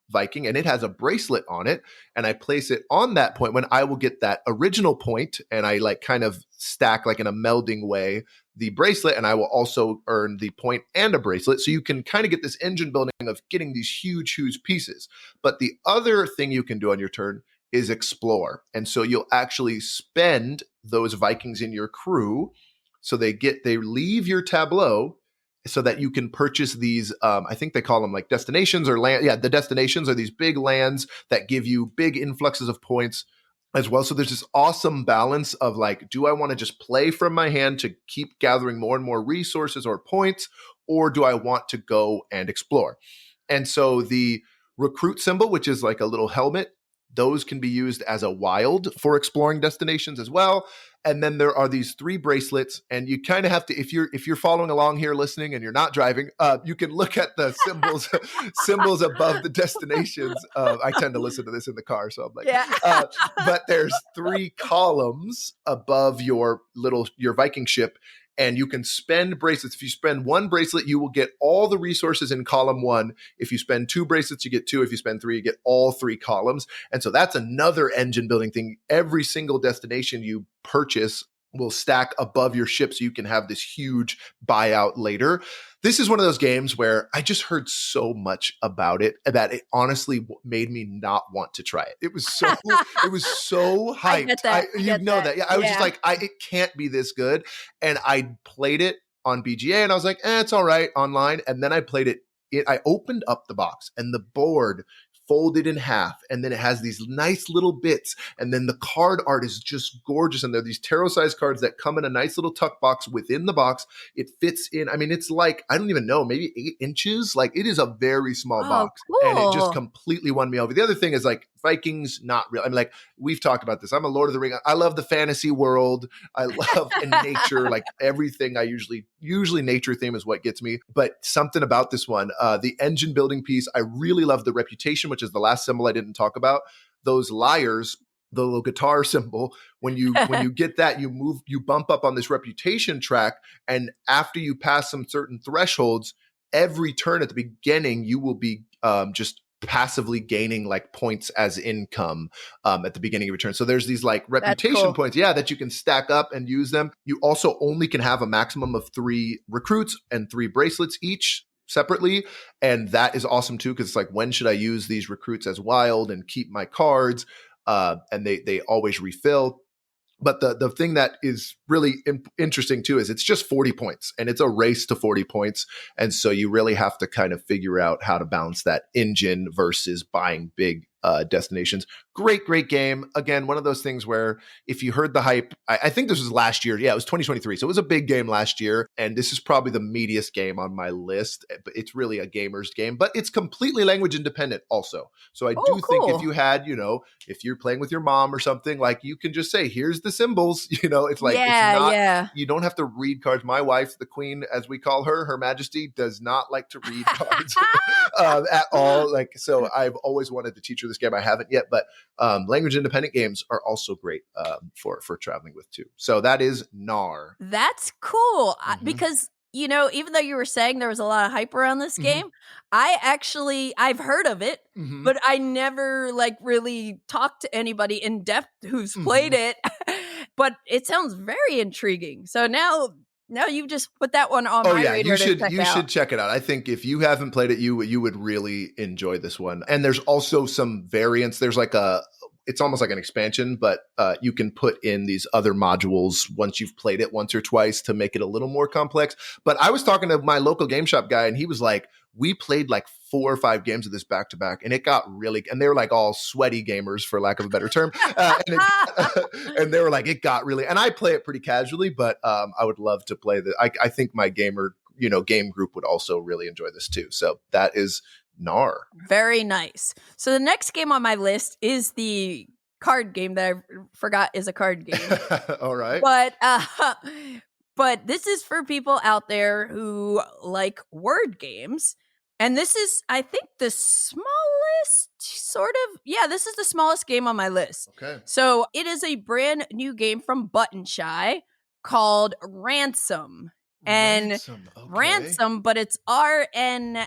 Viking and it has a bracelet on it, and I place it on that point, when I will get that original point, and I like kind of stack like in a melding way the bracelet, and I will also earn the point and a bracelet. So you can kind of get this engine building of getting these huge pieces. But the other thing you can do on your turn is explore. And so you'll actually spend those Vikings in your crew so they leave your tableau, so that you can purchase these, I think they call them like destinations or land. Yeah, the destinations are these big lands that give you big influxes of points as well. So there's this awesome balance of like, do I want to just play from my hand to keep gathering more and more resources or points, or do I want to go and explore? And so the recruit symbol, which is like a little helmet, those can be used as a wild for exploring destinations as well. And then there are these 3 bracelets, and you kind of have to, if you're following along here listening and you're not driving, you can look at the symbols above the destinations. I tend to listen to this in the car, so I'm like, Yeah. but there's 3 columns above your Viking ship. And you can spend bracelets. If you spend 1 bracelet, you will get all the resources in column 1. If you spend 2 bracelets, you get 2. If you spend 3, you get all 3 columns. And so that's another engine building thing. Every single destination you purchase will stack above your ship, so you can have this huge buyout later. This is one of those games where I just heard so much about it that it honestly made me not want to try it. It was so hyped. I get that. Yeah, I was just like, it can't be this good. And I played it on BGA, and I was like, it's all right online. And then I played it. I opened up the box, and the board folded in half, and then it has these nice little bits, and then the card art is just gorgeous, and they're these tarot-sized cards that come in a nice little tuck box within the box. It fits in, I mean, it's like, I don't even know, maybe 8 inches. Like, it is a very small box, cool. And it just completely won me over. The other thing is, like, Vikings, not real. I mean, like, we've talked about this. I'm a Lord of the Rings. I love the fantasy world. I love nature, like everything. I usually nature theme is what gets me. But something about this one, the engine building piece, I really love the reputation, which is the last symbol I didn't talk about. Those lyres, the little guitar symbol, when you get that, you bump up on this reputation track, and after you pass some certain thresholds, every turn at the beginning, you will be just passively gaining like points as income at the beginning of your turn. So there's these like reputation points, that you can stack up and use them. You also only can have a maximum of 3 recruits and 3 bracelets each separately. And that is awesome too, because it's like, when should I use these recruits as wild and keep my cards? And they always refill. But the thing that is really interesting too is it's just 40 points, and it's a race to 40 points. And so you really have to kind of figure out how to balance that engine versus buying big destinations. Great game. Again, one of those things where if you heard the hype, I think this was last year. Yeah, it was 2023. So it was a big game last year. And this is probably the meatiest game on my list. But it's really a gamer's game, but it's completely language independent also. So I do think if you had, if you're playing with your mom or something, like, you can just say, here's the symbols, it's like, it's not, you don't have to read cards. My wife, the queen, as we call her, Her Majesty, does not like to read cards at all. Like, so I've always wanted to teach her this game. I haven't yet, but language independent games are also great for traveling with too. So that is Knarr. That's cool because even though you were saying there was a lot of hype around this game, I've heard of it, but I never like really talked to anybody in depth who's played it. But it sounds very intriguing. So now you've just put that one on my radar. You should check it out. I think if you haven't played it, you would really enjoy this one. And there's also some variants. There's like it's almost like an expansion, but you can put in these other modules once you've played it once or twice to make it a little more complex. But I was talking to my local game shop guy, and he was like, we played like 4 or 5 games of this back to back, and it got really, and they were like all sweaty gamers, for lack of a better term. And they were like, it got really, and I play it pretty casually, but I would love to play I think my game group would also really enjoy this too. So that is Knarr. Very nice. So the next game on my list is the card game that I forgot is a card game. All right. But this is for people out there who like word games. And this is, I think, the smallest this is the smallest game on my list. Okay. So it is a brand new game from Button Shy called Ransom. And Ransom, but it's RNSM.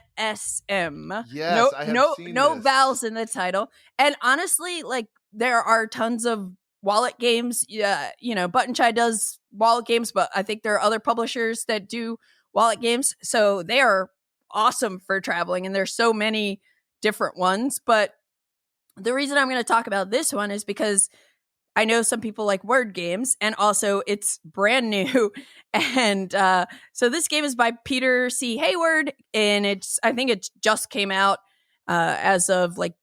Yes, I have seen no this. vowels in the title. And honestly, like, there are tons of wallet games. Yeah, Button Shy does wallet games, but I think there are other publishers that do wallet games. So they are awesome for traveling, and there's so many different ones. But the reason I'm going to talk about this one is because I know some people like word games, and also it's brand new. And so this game is by Peter C. Hayward, and I think it just came out as of like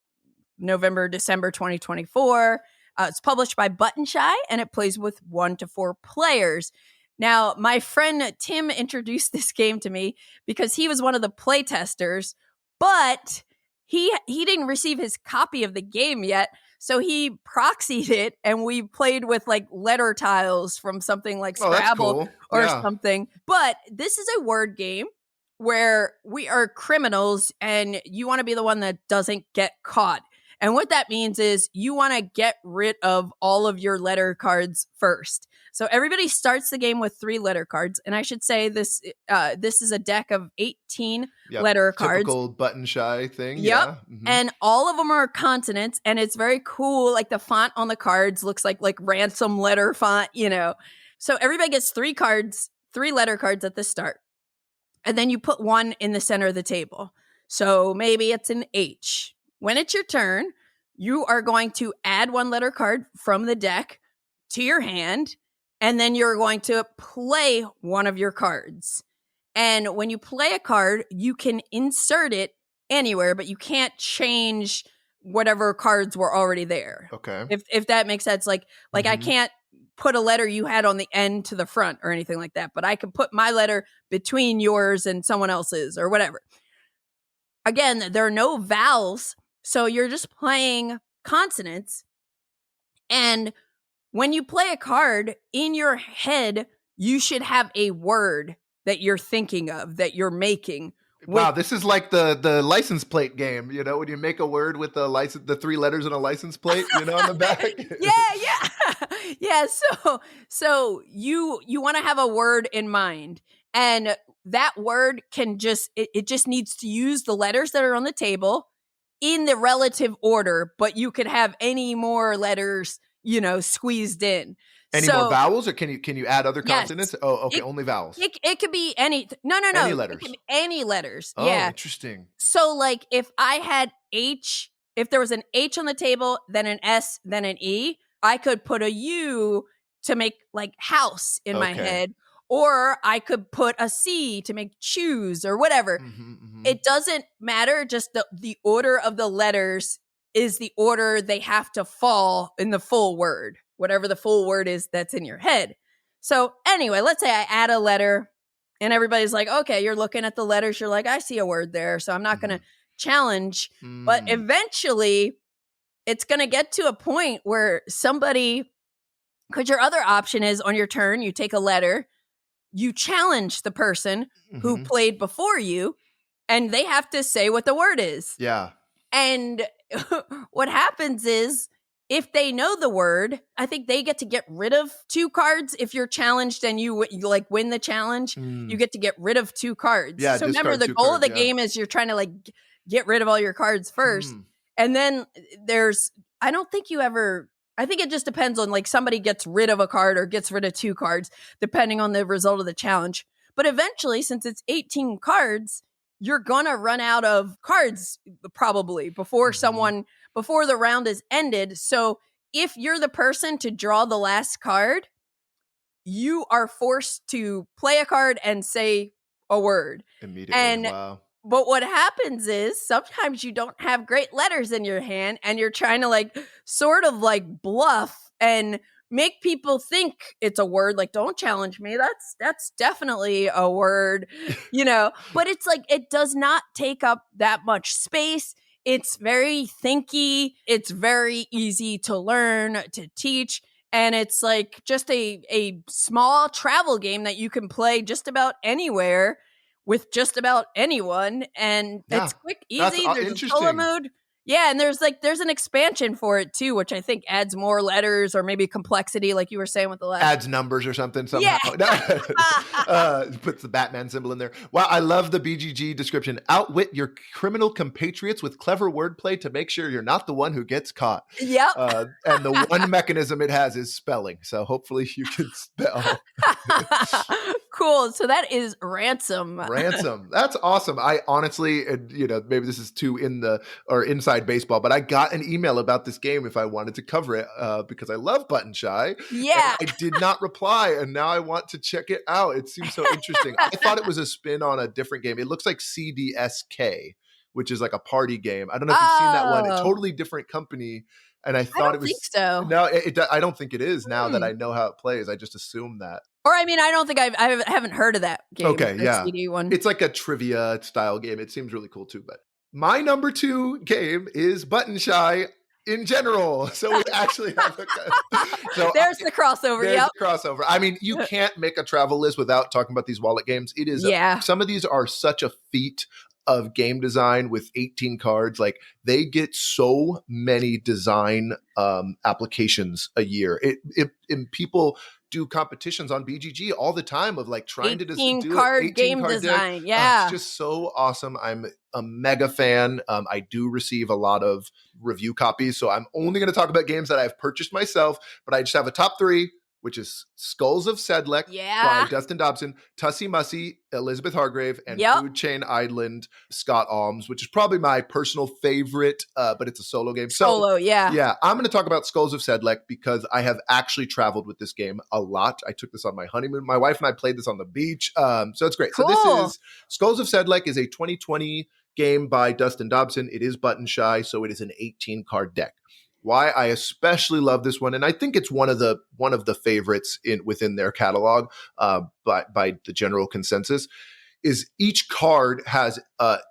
November, December 2024. It's published by Button Shy, and it plays with 1 to 4 players. Now, my friend Tim introduced this game to me because he was one of the play testers, but he didn't receive his copy of the game yet. So he proxied it, and we played with like letter tiles from something like Scrabble or something. But this is a word game where we are criminals, and you want to be the one that doesn't get caught. And what that means is you want to get rid of all of your letter cards first. So everybody starts the game with 3 letter cards. And I should say this is a deck of 18 letter cards. Typical Button Shy thing. Yep. Yeah. Mm-hmm. And all of them are consonants, and it's very cool. Like the font on the cards looks like ransom letter font, So everybody gets 3 letter cards at the start. And then you put 1 in the center of the table. So maybe it's an H. When it's your turn, you are going to add 1 letter card from the deck to your hand, and then you're going to play one of your cards. And when you play a card, you can insert it anywhere, but you can't change whatever cards were already there. Okay. If that makes sense. Like I can't put a letter you had on the end to the front or anything like that, but I can put my letter between yours and someone else's or whatever. Again, there are no vowels. So you're just playing consonants. And when you play a card in your head, you should have a word that you're thinking of, that you're making. Wow, this is like the license plate game, when you make a word with the 3 letters in a license plate, on the back. Yeah. So you want to have a word in mind, and that word can it just needs to use the letters that are on the table in the relative order, but you could have any more letters, squeezed in. Any more vowels, or can you add other consonants? Oh, okay, only vowels. It could be any. No. Any letters. It could be any letters. Oh, yeah. Interesting. So, like, if I had H, if there was an H on the table, then an S, then an E, I could put a U to make like house in my head. Or I could put a C to make choose or whatever. It doesn't matter. Just the order of the letters is the order they have to fall in the full word, whatever the full word is that's in your head. So anyway, let's say I add a letter and everybody's like, okay, you're looking at the letters. You're like, I see a word there. So I'm not going to challenge. But eventually it's going to get to a point where because your other option is on your turn, you take a letter, you challenge the person who played before you, and they have to say what the word is. Yeah. And what happens is, if they know the word, I think they get to get rid of 2 cards. If you're challenged and you like win the challenge, you get to get rid of 2 cards. Yeah, so remember, the goal of the game is you're trying to like get rid of all your cards first. And then I think it just depends on, like, somebody gets rid of a card or gets rid of 2 cards, depending on the result of the challenge. But eventually, since it's 18 cards, you're going to run out of cards probably before the round is ended. So if you're the person to draw the last card, you are forced to play a card and say a word. Immediately. Wow. But what happens is sometimes you don't have great letters in your hand, and you're trying to like sort of like bluff and make people think it's a word. Like, don't challenge me. That's definitely a word, but it's like, it does not take up that much space. It's very thinky. It's very easy to learn, to teach. And it's like just a small travel game that you can play just about anywhere, with just about anyone, and Yeah, it's quick, that's easy. There's a solo interesting. mode. Yeah, and there's an expansion for it too, which I think adds more letters or maybe complexity, like you were saying with the last. Adds numbers or something somehow. Puts the Batman symbol in there. Wow, I love the BGG description. Outwit your criminal compatriots with clever wordplay to make sure you're not the one who gets caught. Yep. And the one mechanism it has is spelling. So hopefully you can spell. Cool. So that is Ransom. Ransom. That's awesome. I honestly, maybe this is too inside baseball, but I got an email about this game if I wanted to cover it because I love Button Shy. Yeah. I did not reply, and now I want to check it out. It seems so interesting. I thought it was a spin on a different game. It looks like CDSK, which is like a party game. I don't know if you've seen that one. A totally different company. And I thought it was. Think so. No, I don't think it is now that I know how it plays. I just assumed that. Or I mean, I don't think I haven't heard of that game. Okay, yeah. CD one. It's like a trivia style game. It seems really cool too. But my number 2 game is Button Shy in general. So we actually have there's the crossover. There's the crossover. I mean, you can't make a travel list without talking about these wallet games. It is. Some of these are such a feat of game design with 18 cards. Like they get so many design applications a year. And people do competitions on BGG all the time of like trying to do 18 card game design. Deck. Yeah. It's just so awesome. I'm a mega fan. I do receive a lot of review copies. So I'm only going to talk about games that I've purchased myself, but I just have a top 3, which is Skulls of Sedlec by Dustin Dobson, Tussie Mussie, Elizabeth Hargrave, and Food Chain Island, Scott Alms, which is probably my personal favorite, but it's a solo game. Yeah, I'm going to talk about Skulls of Sedlec because I have actually traveled with this game a lot. I took this on my honeymoon. My wife and I played this on the beach, so it's great. Cool. So this is Skulls of Sedlec is a 2020 game by Dustin Dobson. It is Button Shy, so it is an 18-card deck. Why I especially love this one, and I think it's one of the favorites within their catalog by the general consensus, is each card has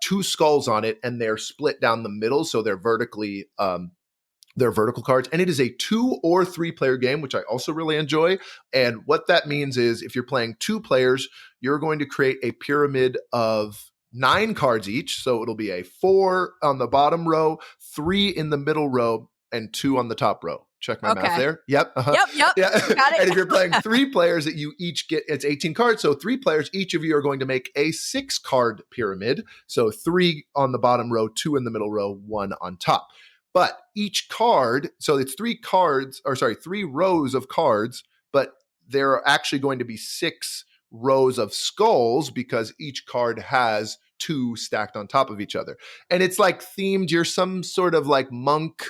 2 skulls on it, and they're split down the middle, so they're vertically they're vertical cards, and it is a 2 or 3 player game, which I also really enjoy. And what that means is, if you're playing 2 players, you're going to create a pyramid of 9 cards each, so it'll be a 4 on the bottom row, 3 in the middle row, and 2 on the top row. Check my math there. Yep. Yep. Yeah. Got it. And if you're playing 3 players, that you each get, it's 18 cards. So 3 players, each of you are going to make a 6-card pyramid. So 3 on the bottom row, 2 in the middle row, 1 on top. But each card, so it's 3 rows of cards, but there are actually going to be 6 rows of skulls because each card has 2 stacked on top of each other. And it's like themed, you're some sort of like monk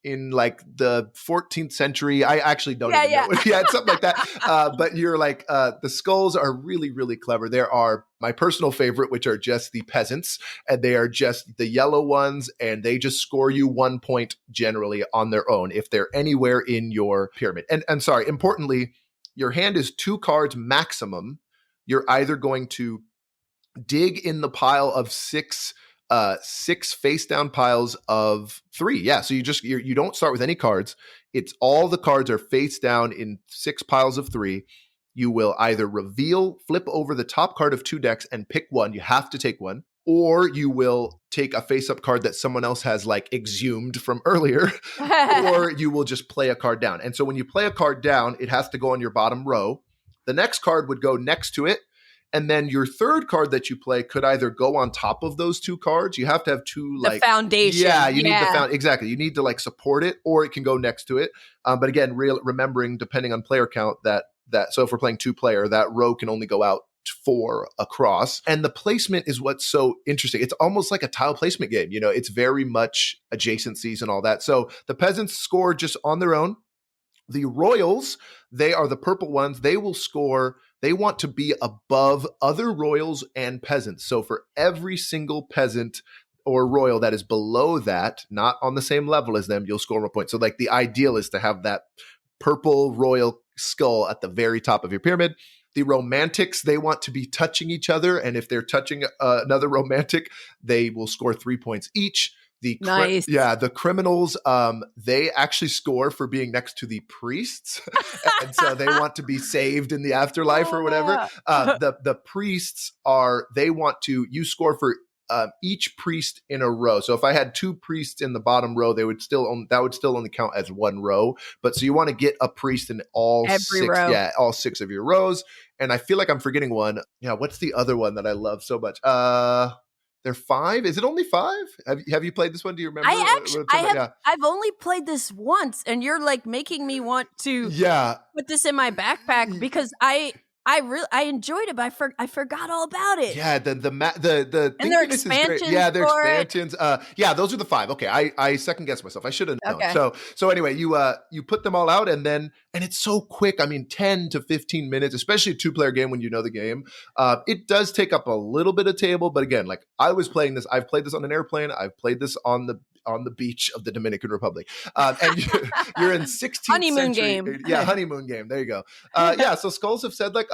in like the 14th century. I actually don't even know. Yeah, it's something like that. But you're like, the skulls are really, really clever. There are my personal favorite, which are just the peasants, and they are just the yellow ones, and they just score you 1 point generally on their own if they're anywhere in your pyramid. And sorry, importantly, your hand is 2 cards maximum. You're either going to dig in the pile of 6 face down piles of 3. Yeah. So you don't start with any cards. It's all the cards are face down in 6 piles of 3. You will either flip over the top card of 2 decks and pick one. You have to take one, or you will take a face up card that someone else has like exhumed from earlier, or you will just play a card down. And so when you play a card down, it has to go on your bottom row. The next card would go next to it. And then your 3rd card that you play could either go on top of those 2 cards. You have to have 2 like the foundation. Yeah, you need the exactly. You need to like support it, or it can go next to it. But again, remembering depending on player count that so if we're playing 2 player, that row can only go out 4 across. And the placement is what's so interesting. It's almost like a tile placement game. It's very much adjacencies and all that. So the peasants score just on their own. The royals, they are the purple ones. They will score. They want to be above other royals and peasants. So for every single peasant or royal that is below that, not on the same level as them, you'll score 1 point. So like the ideal is to have that purple royal skull at the very top of your pyramid. The romantics, they want to be touching each other. And if they're touching another romantic, they will score 3 points each. Nice. The criminals, they actually score for being next to the priests, and so they want to be saved in the afterlife or whatever. The priests you score for each priest in a row. So if I had 2 priests in the bottom row, that would still only count as 1 row. But so you want to get a priest in all all 6 of your rows. And I feel like I'm forgetting one. Yeah, what's the other one that I love so much? They're 5. Is it only 5? Have you played this one? Do you remember? I've only played this once, and you're like making me want to put this in my backpack because I enjoyed it, but I forgot all about it. Yeah, the and their expansions. Yeah, their expansions. Those are the 5. Okay, I second guessed myself. I should have known. Okay. So anyway, you put them all out, and it's so quick. I mean, 10 to 15 minutes, especially a 2-player game when you know the game. It does take up a little bit of table, but again, like I've played this on an airplane. I've played this on the beach of the Dominican Republic, and you're in 16th honeymoon century. game. Yeah, honeymoon game. There you go. So Skulls of Sedlec.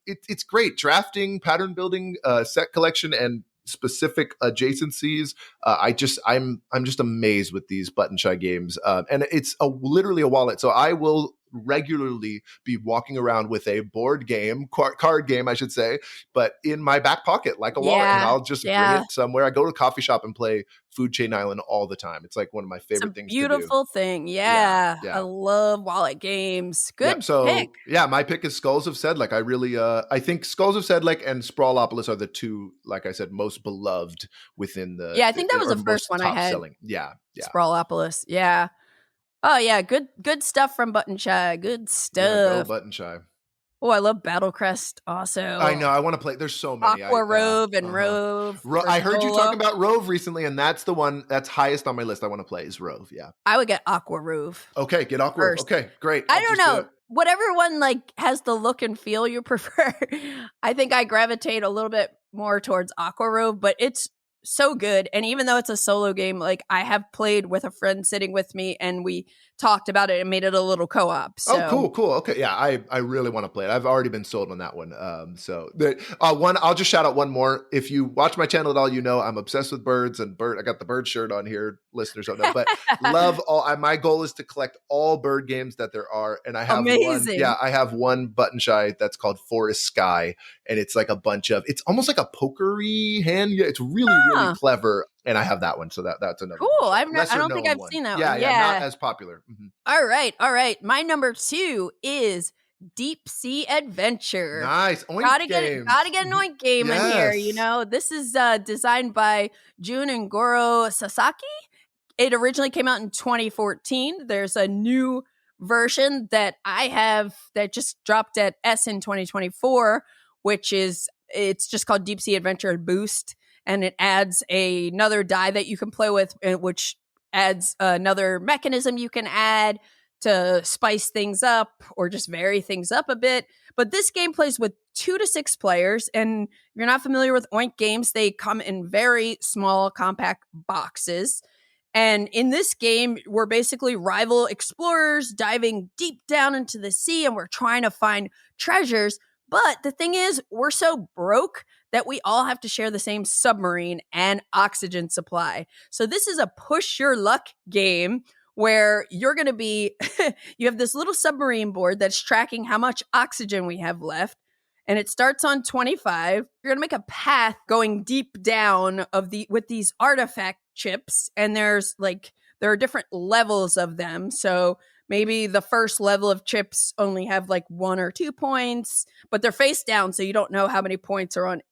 It's great drafting, pattern building, set collection, and specific adjacencies. I'm just amazed with these button shy games, and it's literally a wallet. So I will regularly be walking around with a board game, card game, I should say, but in my back pocket like a wallet, and I'll just bring it somewhere. I go to a coffee shop and play Food Chain Island all the time. It's like one of my favorite things to do. Beautiful thing. Yeah. I love wallet games. Good pick. Yeah, my pick is Skulls of Sedlec. I really I think Skulls of Sedlec and Sprawlopolis are the 2, like I said, most beloved within the I think that was the first one I had. Selling. Yeah. Sprawlopolis. Yeah. Oh yeah, good stuff from Button Shy. Good stuff. Yeah, go Button Shy. Oh, I love Battlecrest also. I know. I want to play. There's so many. Aqua Rove and Rove. I heard you talk about Rove recently, and that's the one that's highest on my list I want to play is Rove. Yeah. I would get Aqua Rove. Okay, get Aqua Rove. Okay, great. I don't know. Whatever one like has the look and feel you prefer. I think I gravitate a little bit more towards Aqua Rove, but it's so good. And even though it's a solo game, like I have played with a friend sitting with me and we talked about it and made it a little co-op. So. Oh, cool. Okay. Yeah. I really want to play it. I've already been sold on that one. I'll just shout out one more. If you watch my channel at all, you know, I'm obsessed with birds and I got the bird shirt on here. Listeners don't know, but love my goal is to collect all bird games that there are. And I have I have one Button Shy that's called Forest Sky. And it's like it's almost like a pokery hand. Yeah, it's really clever. And I have that one. So that's another cool. I don't think I've seen that one. Yeah, not as popular. Mm-hmm. All right. My number 2 is Deep Sea Adventure. Nice. Gotta get an Oink game in here. You know, this is designed by Jun and Goro Sasaki. It originally came out in 2014. There's a new version that I have that just dropped at Essen 2024, which it's just called Deep Sea Adventure Boost. And it adds another die that you can play with, which adds another mechanism you can add to spice things up or just vary things up a bit. But this game plays with 2 to 6 players. And if you're not familiar with Oink games, they come in very small, compact boxes. And in this game, we're basically rival explorers diving deep down into the sea, and we're trying to find treasures. But the thing is, we're so broke that we all have to share the same submarine and oxygen supply. So this is a push your luck game where you're going to be, you have this little submarine board that's tracking how much oxygen we have left. And it starts on 25. You're going to make a path going deep down with these artifact chips. And there are different levels of them. So maybe the first level of chips only have like 1 or 2 points, but they're face down, so you don't know how many points are on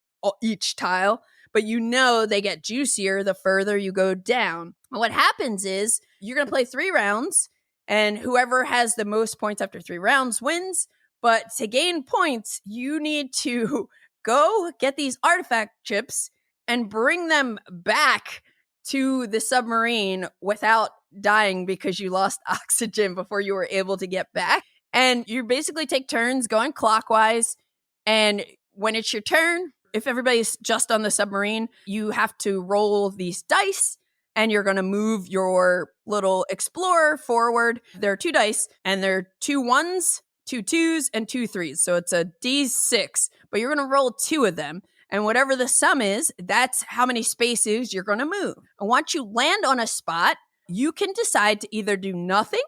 each tile. But you know they get juicier the further you go down. And what happens is you're going to play 3 rounds, and whoever has the most points after 3 rounds wins. But to gain points, you need to go get these artifact chips and bring them back to the submarine without dying because you lost oxygen before you were able to get back. And you basically take turns going clockwise. And when it's your turn, if everybody's just on the submarine, you have to roll these dice and you're going to move your little explorer forward. There are 2 dice and there are 2 1s, 2 2s, and 2 3s. So it's a D6, but you're going to roll 2 of them. And whatever the sum is, that's how many spaces you're going to move. And once you land on a spot, you can decide to either do nothing,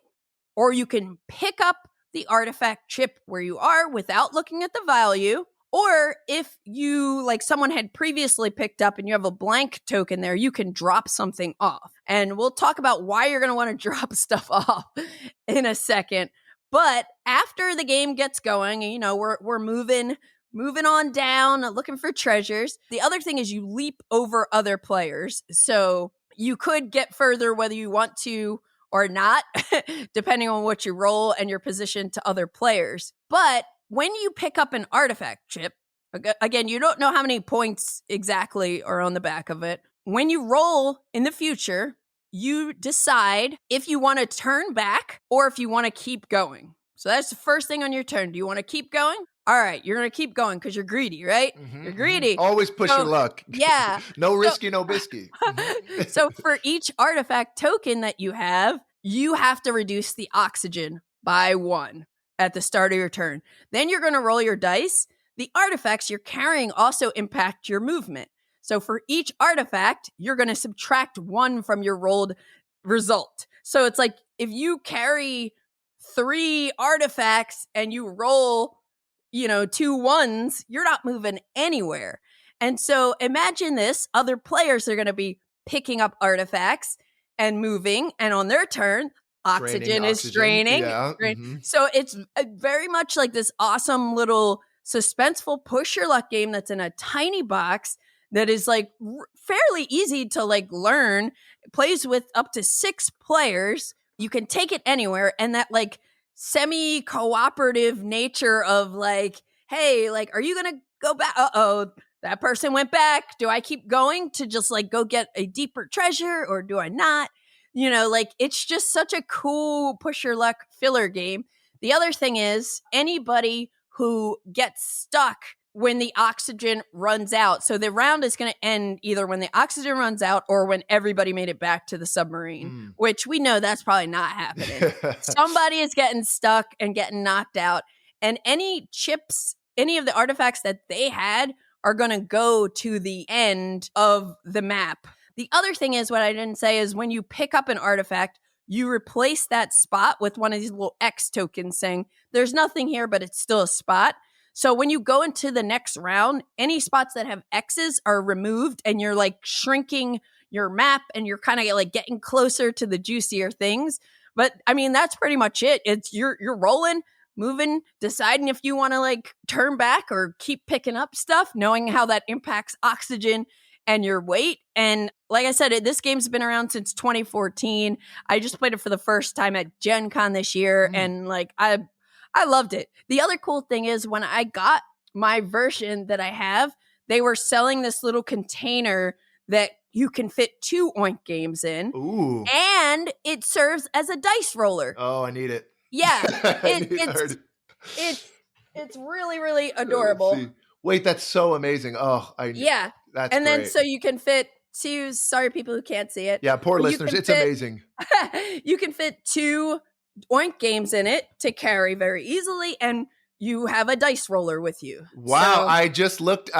or you can pick up the artifact chip where you are without looking at the value. Or if you, like someone had previously picked up and you have a blank token there, you can drop something off. And we'll talk about why you're going to want to drop stuff off in a second. But after the game gets going, you know, we're moving on down, looking for treasures. The other thing is you leap over other players. So you could get further whether you want to or not, depending on what you roll and your position to other players. But when you pick up an artifact chip, again, you don't know how many points exactly are on the back of it. When you roll in the future, you decide if you want to turn back or if you want to keep going. So that's the first thing on your turn. Do you want to keep going? All right, you're going to keep going because you're greedy, right? You're greedy. Always push your luck. Yeah. No risky, no bisky. So for each artifact token that you have to reduce the oxygen by 1 at the start of your turn. Then you're going to roll your dice. The artifacts you're carrying also impact your movement. So for each artifact, you're going to subtract 1 from your rolled result. So it's like if you carry 3 artifacts and you roll, 2 1s, you're not moving anywhere. And so imagine this, other players are going to be picking up artifacts and moving, and on their turn, oxygen is draining. Yeah. So it's very much like this awesome little suspenseful push your luck game that's in a tiny box that is like fairly easy to like learn. It plays with up to 6 players. You can take it anywhere, and that like semi-cooperative nature of like, hey, like, are you gonna go back? Uh-oh, that person went back. Do I keep going to just like go get a deeper treasure, or do I not? Like it's just such a cool push your luck filler game. The other thing is anybody who gets stuck when the oxygen runs out. So the round is going to end either when the oxygen runs out or when everybody made it back to the submarine, which we know that's probably not happening. Somebody is getting stuck and getting knocked out. And any chips, any of the artifacts that they had are going to go to the end of the map. The other thing is, what I didn't say is when you pick up an artifact, you replace that spot with one of these little X tokens saying, there's nothing here, but it's still a spot. So when you go into the next round, any spots that have X's are removed and you're like shrinking your map and you're kind of like getting closer to the juicier things. But I mean, that's pretty much it. It's you're rolling, moving, deciding if you want to like turn back or keep picking up stuff, knowing how that impacts oxygen and your weight. And like I said, this game's been around since 2014. I just played it for the first time at Gen Con this year. And like, I loved it. The other cool thing is when I got my version that I have, they were selling this little container that you can fit 2 Oink games in. Ooh. And it serves as a dice roller. Oh, I need it. Yeah. It's really, really adorable. Wait, that's so amazing. Oh, yeah. That's and great. Then so you can fit 2, sorry people who can't see it. Yeah, poor listeners, it's amazing. You can fit 2 Oink games in it to carry very easily, and you have a dice roller with you. Wow, so, I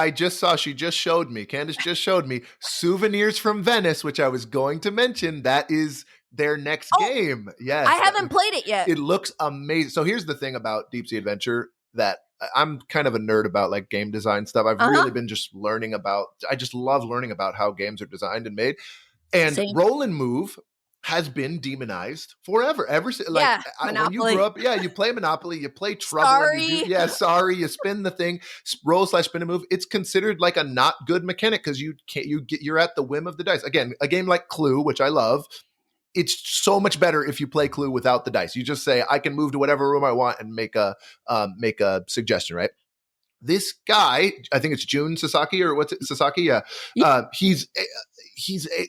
just saw, she just showed me, Candace just showed me Souvenirs from Venice, which I was going to mention. That is their next game. Yes. I haven't played it yet. It looks amazing. So here's the thing about Deep Sea Adventure that I'm kind of a nerd about, like game design stuff. I've really been just learning about, I just love learning about how games are designed and made. And Same. Roll and Move has been demonized forever. Like when you grew up, you play Monopoly, you play Trouble. Sorry. You spin the thing, roll/spin and move. It's considered like a not good mechanic because you're at the whim of the dice. Again, a game like Clue, which I love, it's so much better if you play Clue without the dice. You just say, I can move to whatever room I want and make a suggestion, right? This guy, I think it's Jun Sasaki or what's it? Sasaki? Yeah. He's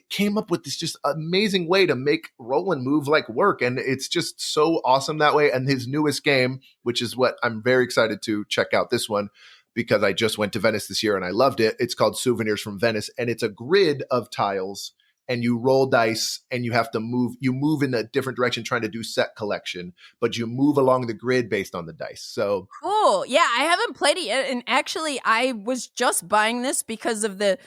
came up with this just amazing way to make roll and move like work. And it's just so awesome that way. And his newest game, which is what I'm very excited to check out this one because I just went to Venice this year and I loved it. It's called Souvenirs from Venice. And it's a grid of tiles. and you roll dice and you have to move in a different direction trying to do set collection, but you move along the grid based on the dice. So cool. Yeah, I haven't played it yet. And actually, I was just buying this because of the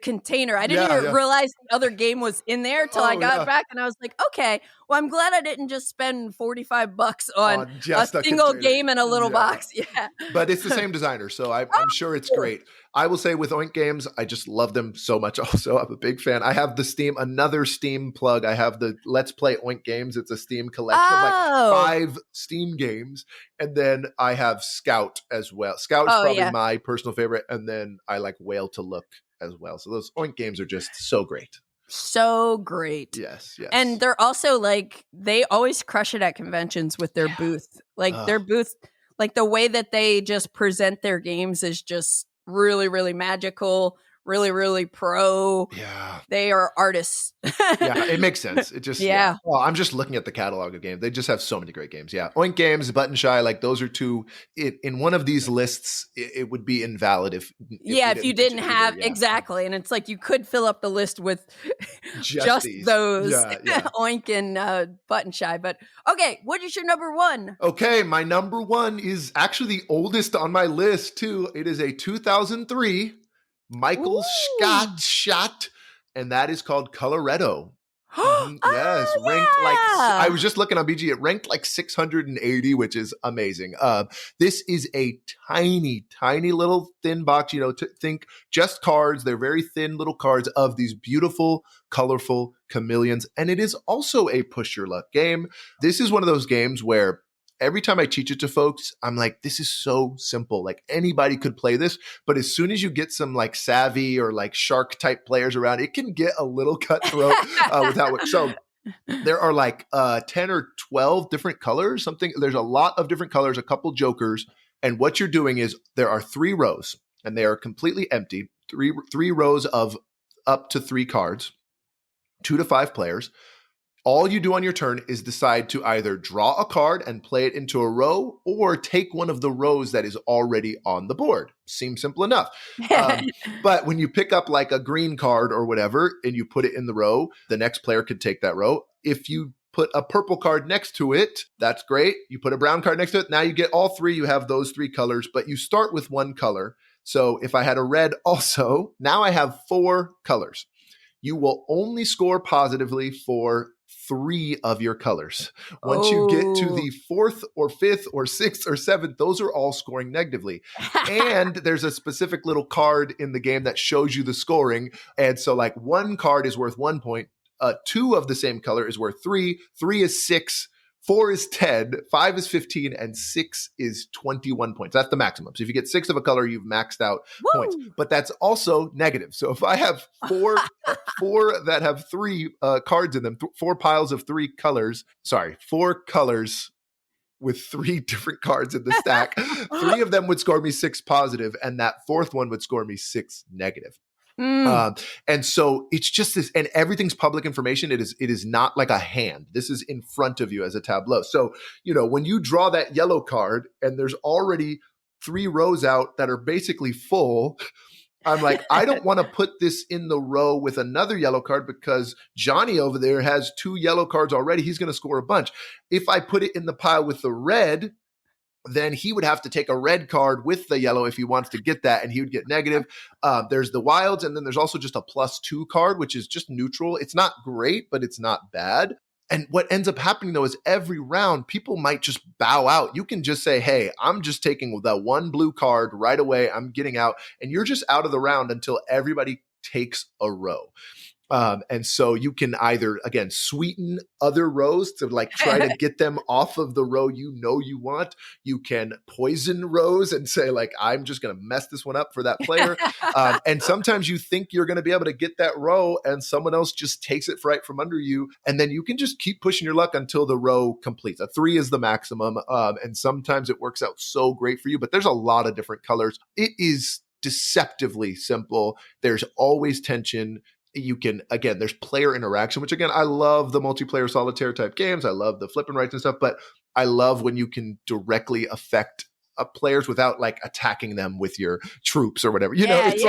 container. I didn't even realize the other game was in there till I got back, and I was like, okay, well, I'm glad I didn't just spend $45 on just a single game in a little box. Yeah. But it's the same designer, so I'm sure it's great. I will say with Oink Games, I just love them so much also. I'm a big fan. I have another Steam plug. I have the Let's Play Oink Games. It's a Steam collection of like 5 Steam games. And then I have Scout as well. Scout is probably my personal favorite. And then I like Whale to Look as well. So those Oink games are just so great. So great. Yes. And they're also like, they always crush it at conventions with their booth. Like their booth, like the way that they just present their games is just really, really magical, really, really pro. Yeah. They are artists. Yeah, it makes sense. It just, Well, I'm just looking at the catalog of games. They just have so many great games. Yeah. Oink Games, Button Shy, like those are two. In one of these lists, it would be invalid if you didn't have, exactly. And it's like you could fill up the list with just those Oink and Button Shy. But okay, what is your number one? Okay, my number one is actually the oldest on my list, too. It is a 2003 Michael Scott shot, and that is called Coloretto. Yes, ranked like, I was just looking on BG, it ranked like 680, which is amazing. This is a tiny little thin box, think just cards. They're very thin little cards of these beautiful, colorful chameleons. And it is also a push your luck game. This is one of those games where every time I teach it to folks, I'm like, this is so simple. Like anybody could play this. But as soon as you get some like savvy or like shark type players around, it can get a little cutthroat without. So there are like 10 or 12 different colors, something. There's a lot of different colors, a couple jokers. And what you're doing is there are 3 rows and they are completely empty. Three rows of up to 3 cards, 2 to 5 players. All you do on your turn is decide to either draw a card and play it into a row or take one of the rows that is already on the board. Seems simple enough. But when you pick up like a green card or whatever and you put it in the row, the next player could take that row. If you put a purple card next to it, that's great. You put a brown card next to it. Now you get all 3. You have those 3 colors, but you start with 1 color. So if I had a red also, now I have 4 colors. You will only score positively for 3 of your colors. Once you get to the 4th or 5th or 6th or 7th, those are all scoring negatively. And there's a specific little card in the game that shows you the scoring. And so like 1 card is worth 1 point. 2 of the same color is worth 3. 3 is 6. 4 is 10, 5 is 15, and 6 is 21 points. That's the maximum. So if you get 6 of a color, you've maxed out points. But that's also negative. So if I have 4 that have 3 cards in them, 4 piles of 3 colors, 4 colors with 3 different cards in the stack, 3 of them would score me 6 positive, and that 4th one would score me 6 negative. And so it's just this, and everything's public information. It is not like a hand. This is in front of you as a tableau. So, when you draw that yellow card and there's already 3 rows out that are basically full, I'm like, I don't want to put this in the row with another yellow card because Johnny over there has 2 yellow cards already. He's going to score a bunch. If I put it in the pile with the red, then he would have to take a red card with the yellow if he wants to get that, and he would get negative. There's the wilds, and then there's also just a +2 card, which is just neutral. It's not great, but it's not bad. And what ends up happening, though, is every round, people might just bow out. You can just say, hey, I'm just taking the 1 blue card right away. I'm getting out. And you're just out of the round until everybody takes a row. And so you can either, again, sweeten other rows to like try to get them off of the row you want. You can poison rows and say like, I'm just going to mess this one up for that player. And sometimes you think you're going to be able to get that row and someone else just takes it right from under you. And then you can just keep pushing your luck until the row completes. A 3 is the maximum. And sometimes it works out so great for you, but there's a lot of different colors. It is deceptively simple. There's always tension. You can, again, there's player interaction, which again, I love the multiplayer solitaire type games. I love the flip and writes and stuff, but I love when you can directly affect players without like attacking them with your troops or whatever. It's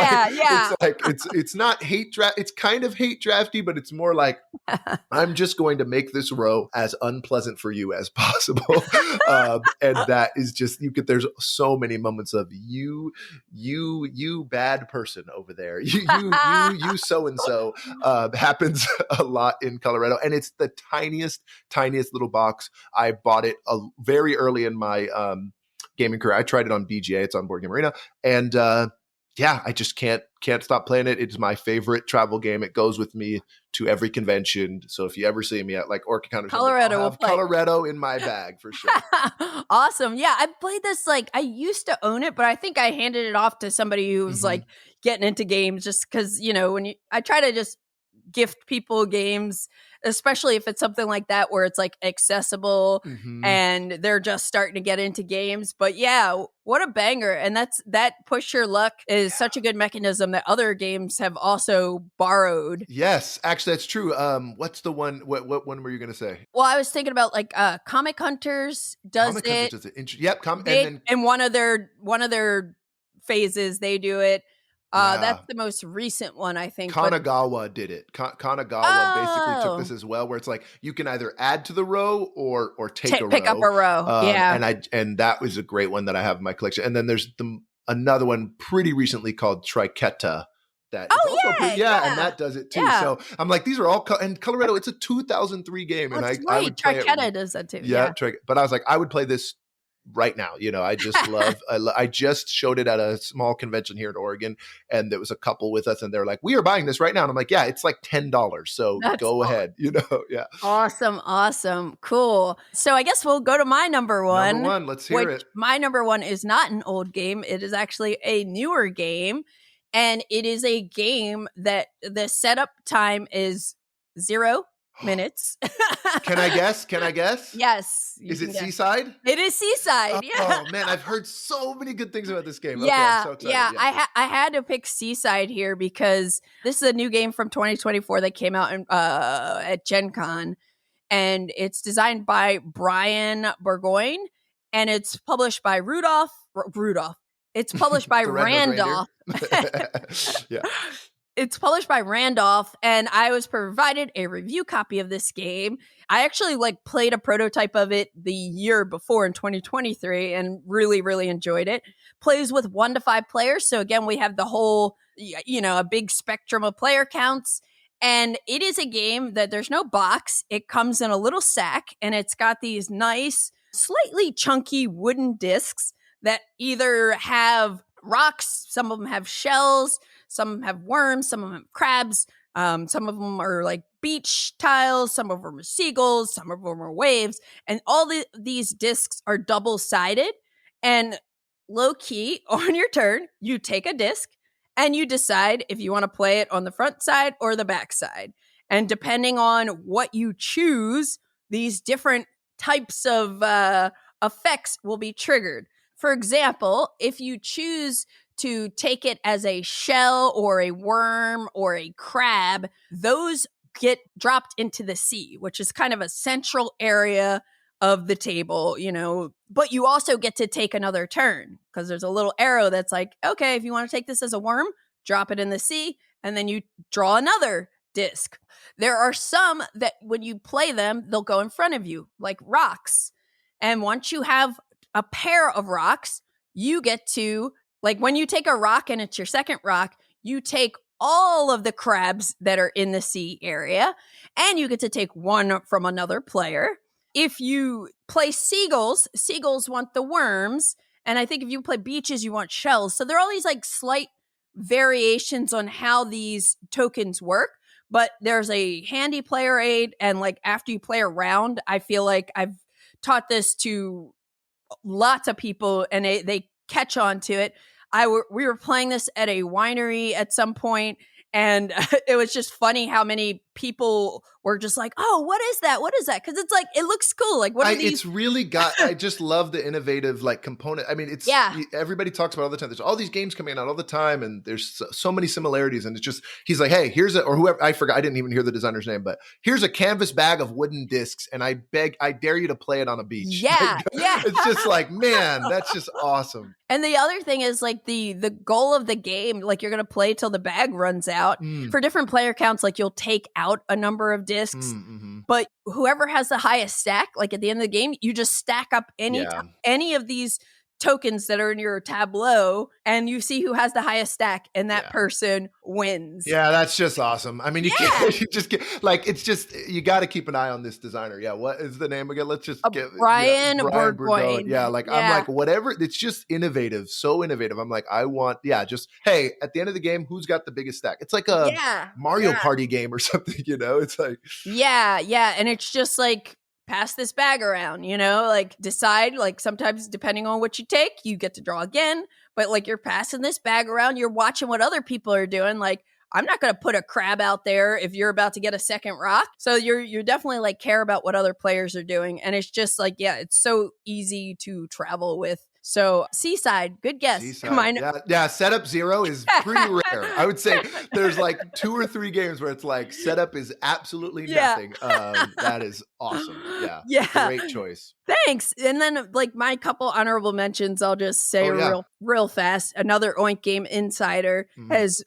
not hate draft. It's kind of hate drafty, but it's more like I'm just going to make this row as unpleasant for you as possible. And that is just, there's so many moments of you bad person over there. You so-and-so happens a lot in Coloretto. And it's the tiniest little box. I bought it very early in my gaming career. I tried it on BGA. It's on Board Game Arena. And I just can't stop playing it. It's my favorite travel game. It goes with me to every convention. So if you ever see me at like Orcacon or something, I'll have Coloretto in my bag for sure. Awesome. Yeah, I played this, like, I used to own it, but I think I handed it off to somebody who was like getting into games, just because, I try to just gift people games, especially if it's something like that where it's like accessible and they're just starting to get into games. But yeah, what a banger. And that push your luck is such a good mechanism that other games have also borrowed. Yes, actually that's true. What's the one, what one were you going to say? Well, I was thinking about like Comic Hunters does it. Yep. And one of their phases, they do it. That's the most recent one, I think. Kanagawa did it. Kanagawa basically took this as well, where it's like you can either add to the row or pick up a row. And that was a great one that I have in my collection. And then there's another one pretty recently called Triketa. That is also pretty, and that does it too. Yeah. So I'm like, these are all and Coloretto. It's a 2003 game, and I would play Triketa does that too. Yeah, but I was like, I would play this right now. I just love I just showed it at a small convention here in Oregon, and there was a couple with us, and they're like, we are buying this right now, and I'm like, yeah, it's like $10, so go ahead. Awesome, cool. So I guess we'll go to my number one. Let's hear it. My number one is not an old game. It is actually a newer game, and it is a game that the setup time is 0 minutes. Can I guess? Yes. Is it Seaside? It is Seaside. Yeah. Oh man, I've heard so many good things about this game. Yeah, okay, I'm so excited. Yeah. I had to pick Seaside here because this is a new game from 2024 that came out at Gen Con, and it's designed by Brian Burgoyne, and it's published by Rudolph. It's published by Randolph. Yeah. It's published by Randolph, and I was provided a review copy of this game. I actually played a prototype of it the year before in 2023 and really, really enjoyed it. Plays with 1 to 5 players. So again, we have the whole, a big spectrum of player counts. And it is a game that there's no box. It comes in a little sack, and it's got these nice, slightly chunky wooden discs that either have rocks, some of them have shells, some of them have worms, some of them have crabs, some of them are like beach tiles, some of them are seagulls, some of them are waves, and all these discs are double-sided. And low-key, on your turn, you take a disc and you decide if you want to play it on the front side or the back side. And depending on what you choose, these different types of effects will be triggered. For example, if you choose to take it as a shell or a worm or a crab, those get dropped into the sea, which is kind of a central area of the table, but you also get to take another turn because there's a little arrow that's like, okay, if you want to take this as a worm, drop it in the sea, and then you draw another disc. There are some that when you play them, they'll go in front of you, like rocks. And once you have a pair of rocks, you get to, when you take a rock and it's your second rock, you take all of the crabs that are in the sea area, and you get to take one from another player. If you play seagulls want the worms, and I think if you play beaches, you want shells. So there are all these slight variations on how these tokens work, but there's a handy player aid, and after you play a round, I feel like I've taught this to lots of people, and they catch on to it. We were playing this at a winery at some point, and it was just funny how many people were just like, oh, what is that? What is that? Because it's like, it looks cool. Like, what are these? It's really got, I just love the innovative like component. I mean, it's, everybody talks about it all the time. There's all these games coming out all the time and there's so many similarities. And it's just, he's like, hey, here's or whoever, I forgot, I didn't even hear the designer's name, but here's a canvas bag of wooden discs. And I dare you to play it on a beach. Yeah. Yeah. It's just like, man, that's just awesome. And the other thing is like the goal of the game, like you're going to play till the bag runs out. For different player counts, like you'll take out a number of discs, but whoever has the highest stack, like at the end of the game, you just stack up any of these tokens that are in your tableau and you see who has the highest stack and that person wins. Yeah, that's just awesome. I mean, you can't, you just get like, it's just, you got to keep an eye on this designer. Yeah. What is the name again? Let's just get Brian Burgoyne. Yeah. Like, I'm like, whatever. It's just innovative. So innovative. I'm like, I want, just, hey, at the end of the game, who's got the biggest stack? It's like a Mario Party game or something, it's like. Yeah. Yeah. And it's just like, pass this bag around, like decide, like sometimes depending on what you take, you get to draw again, but like you're passing this bag around, you're watching what other people are doing. Like, I'm not going to put a crab out there if you're about to get a second rock. So you're definitely like care about what other players are doing. And it's just like, it's so easy to travel with. So Seaside, good guess. Seaside. Setup 0 is pretty rare. I would say there's like 2 or 3 games where it's like setup is absolutely nothing. That is awesome. Yeah. Great choice. Thanks. And then like my couple honorable mentions, I'll just say real fast. Another Oink Game Insider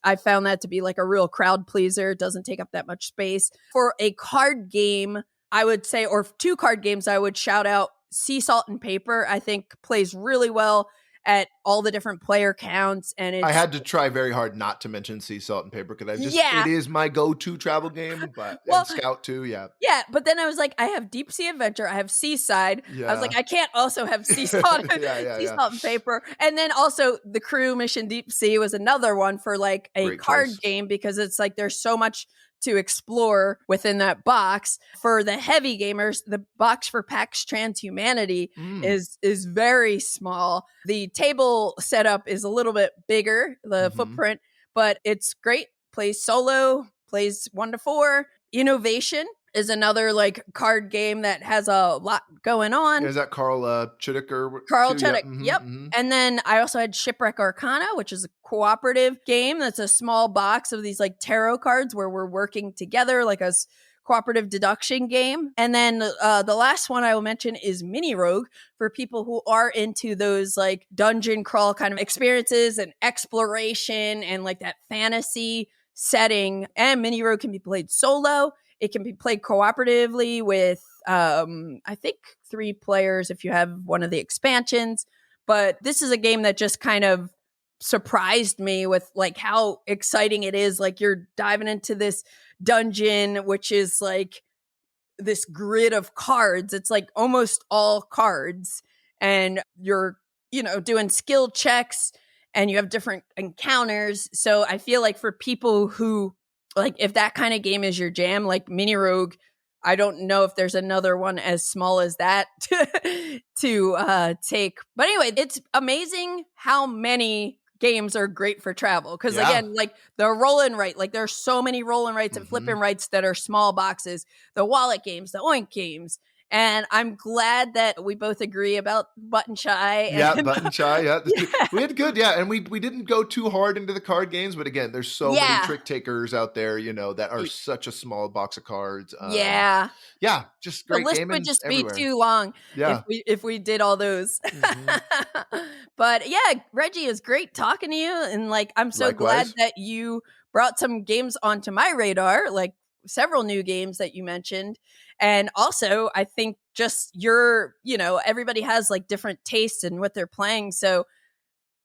I found that to be like a real crowd pleaser. It doesn't take up that much space. For a card game, I would say, or 2 card games, I would shout out Sea Salt and Paper. I think plays really well at all the different player counts. And I had to try very hard not to mention Sea Salt and Paper because it is my go-to travel game, but and Scout too. Yeah. But then I was like, I have Deep Sea Adventure, I have Seaside. I was like, I can't also have Sea Salt, Salt and Paper. And then also the Crew Mission Deep Sea was another one for like a great card game because it's like there's so much to explore within that box. For the heavy gamers, the box for PAX Transhumanity is very small. The table setup is a little bit bigger, the footprint, but it's great. Plays solo, plays 1 to 4. Innovation is another like card game that has a lot going on. Is that Carl Chuddik Carl Chuddik? Yep. And then I also had Shipwreck Arcana, which is a cooperative game that's a small box of these like tarot cards where we're working together, like a cooperative deduction game. And then the last one I will mention is Mini Rogue for people who are into those like dungeon crawl kind of experiences and exploration and like that fantasy setting. And Mini Rogue can be played solo. It can be played cooperatively with, I think, 3 players if you have one of the expansions. But this is a game that just kind of surprised me with like how exciting it is. Like you're diving into this dungeon, which is like this grid of cards. It's like almost all cards. And you're, doing skill checks and you have different encounters. So I feel like for people who, like if that kind of game is your jam, like Mini Rogue, I don't know if there's another one as small as that to take. But anyway, it's amazing how many games are great for travel. Because again, like the roll and write, like there's so many roll and writes and flip and writes that are small boxes, the wallet games, the Oink games. And I'm glad that we both agree about Button Shy. Button Shy. Yeah. We had good. Yeah. And we didn't go too hard into the card games. But again, there's so many trick takers out there, that are such a small box of cards. Yeah. Just great. The list would just be too long if we did all those. But yeah, Reggie, is great talking to you. And like, I'm so glad that you brought some games onto my radar, like several new games that you mentioned. And also, I think just everybody has like different tastes in what they're playing. So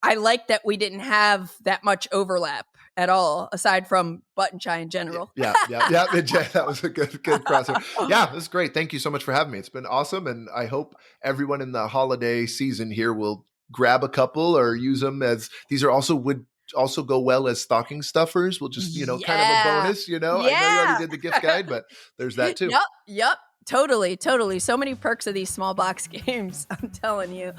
I like that we didn't have that much overlap at all, aside from Button Shy in general. Yeah. That was a good crossover. Yeah, this is great. Thank you so much for having me. It's been awesome. And I hope everyone in the holiday season here will grab a couple or use them as would also go well as stocking stuffers. We'll just, kind of a bonus, I know you already did the gift guide, but there's that too. Yep. Totally. So many perks of these small box games, I'm telling you.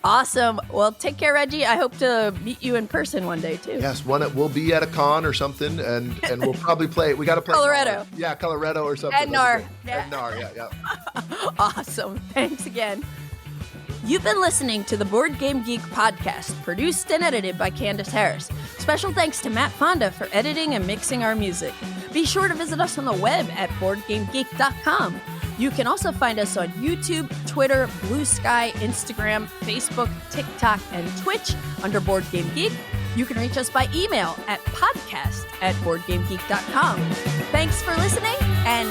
Awesome. Well, take care, Reggie. I hope to meet you in person one day, too. Yes, we'll be at a con or something, and we'll probably play. We got to play Coloretto. Yeah, Coloretto or something. And Knarr. And Knarr, yeah. Awesome. Thanks again. You've been listening to the Board Game Geek podcast, produced and edited by Candace Harris. Special thanks to Matt Fonda for editing and mixing our music. Be sure to visit us on the web at BoardGameGeek.com. You can also find us on YouTube, Twitter, Blue Sky, Instagram, Facebook, TikTok, and Twitch under Board Game Geek. You can reach us by email at podcast@BoardGameGeek.com. Thanks for listening, and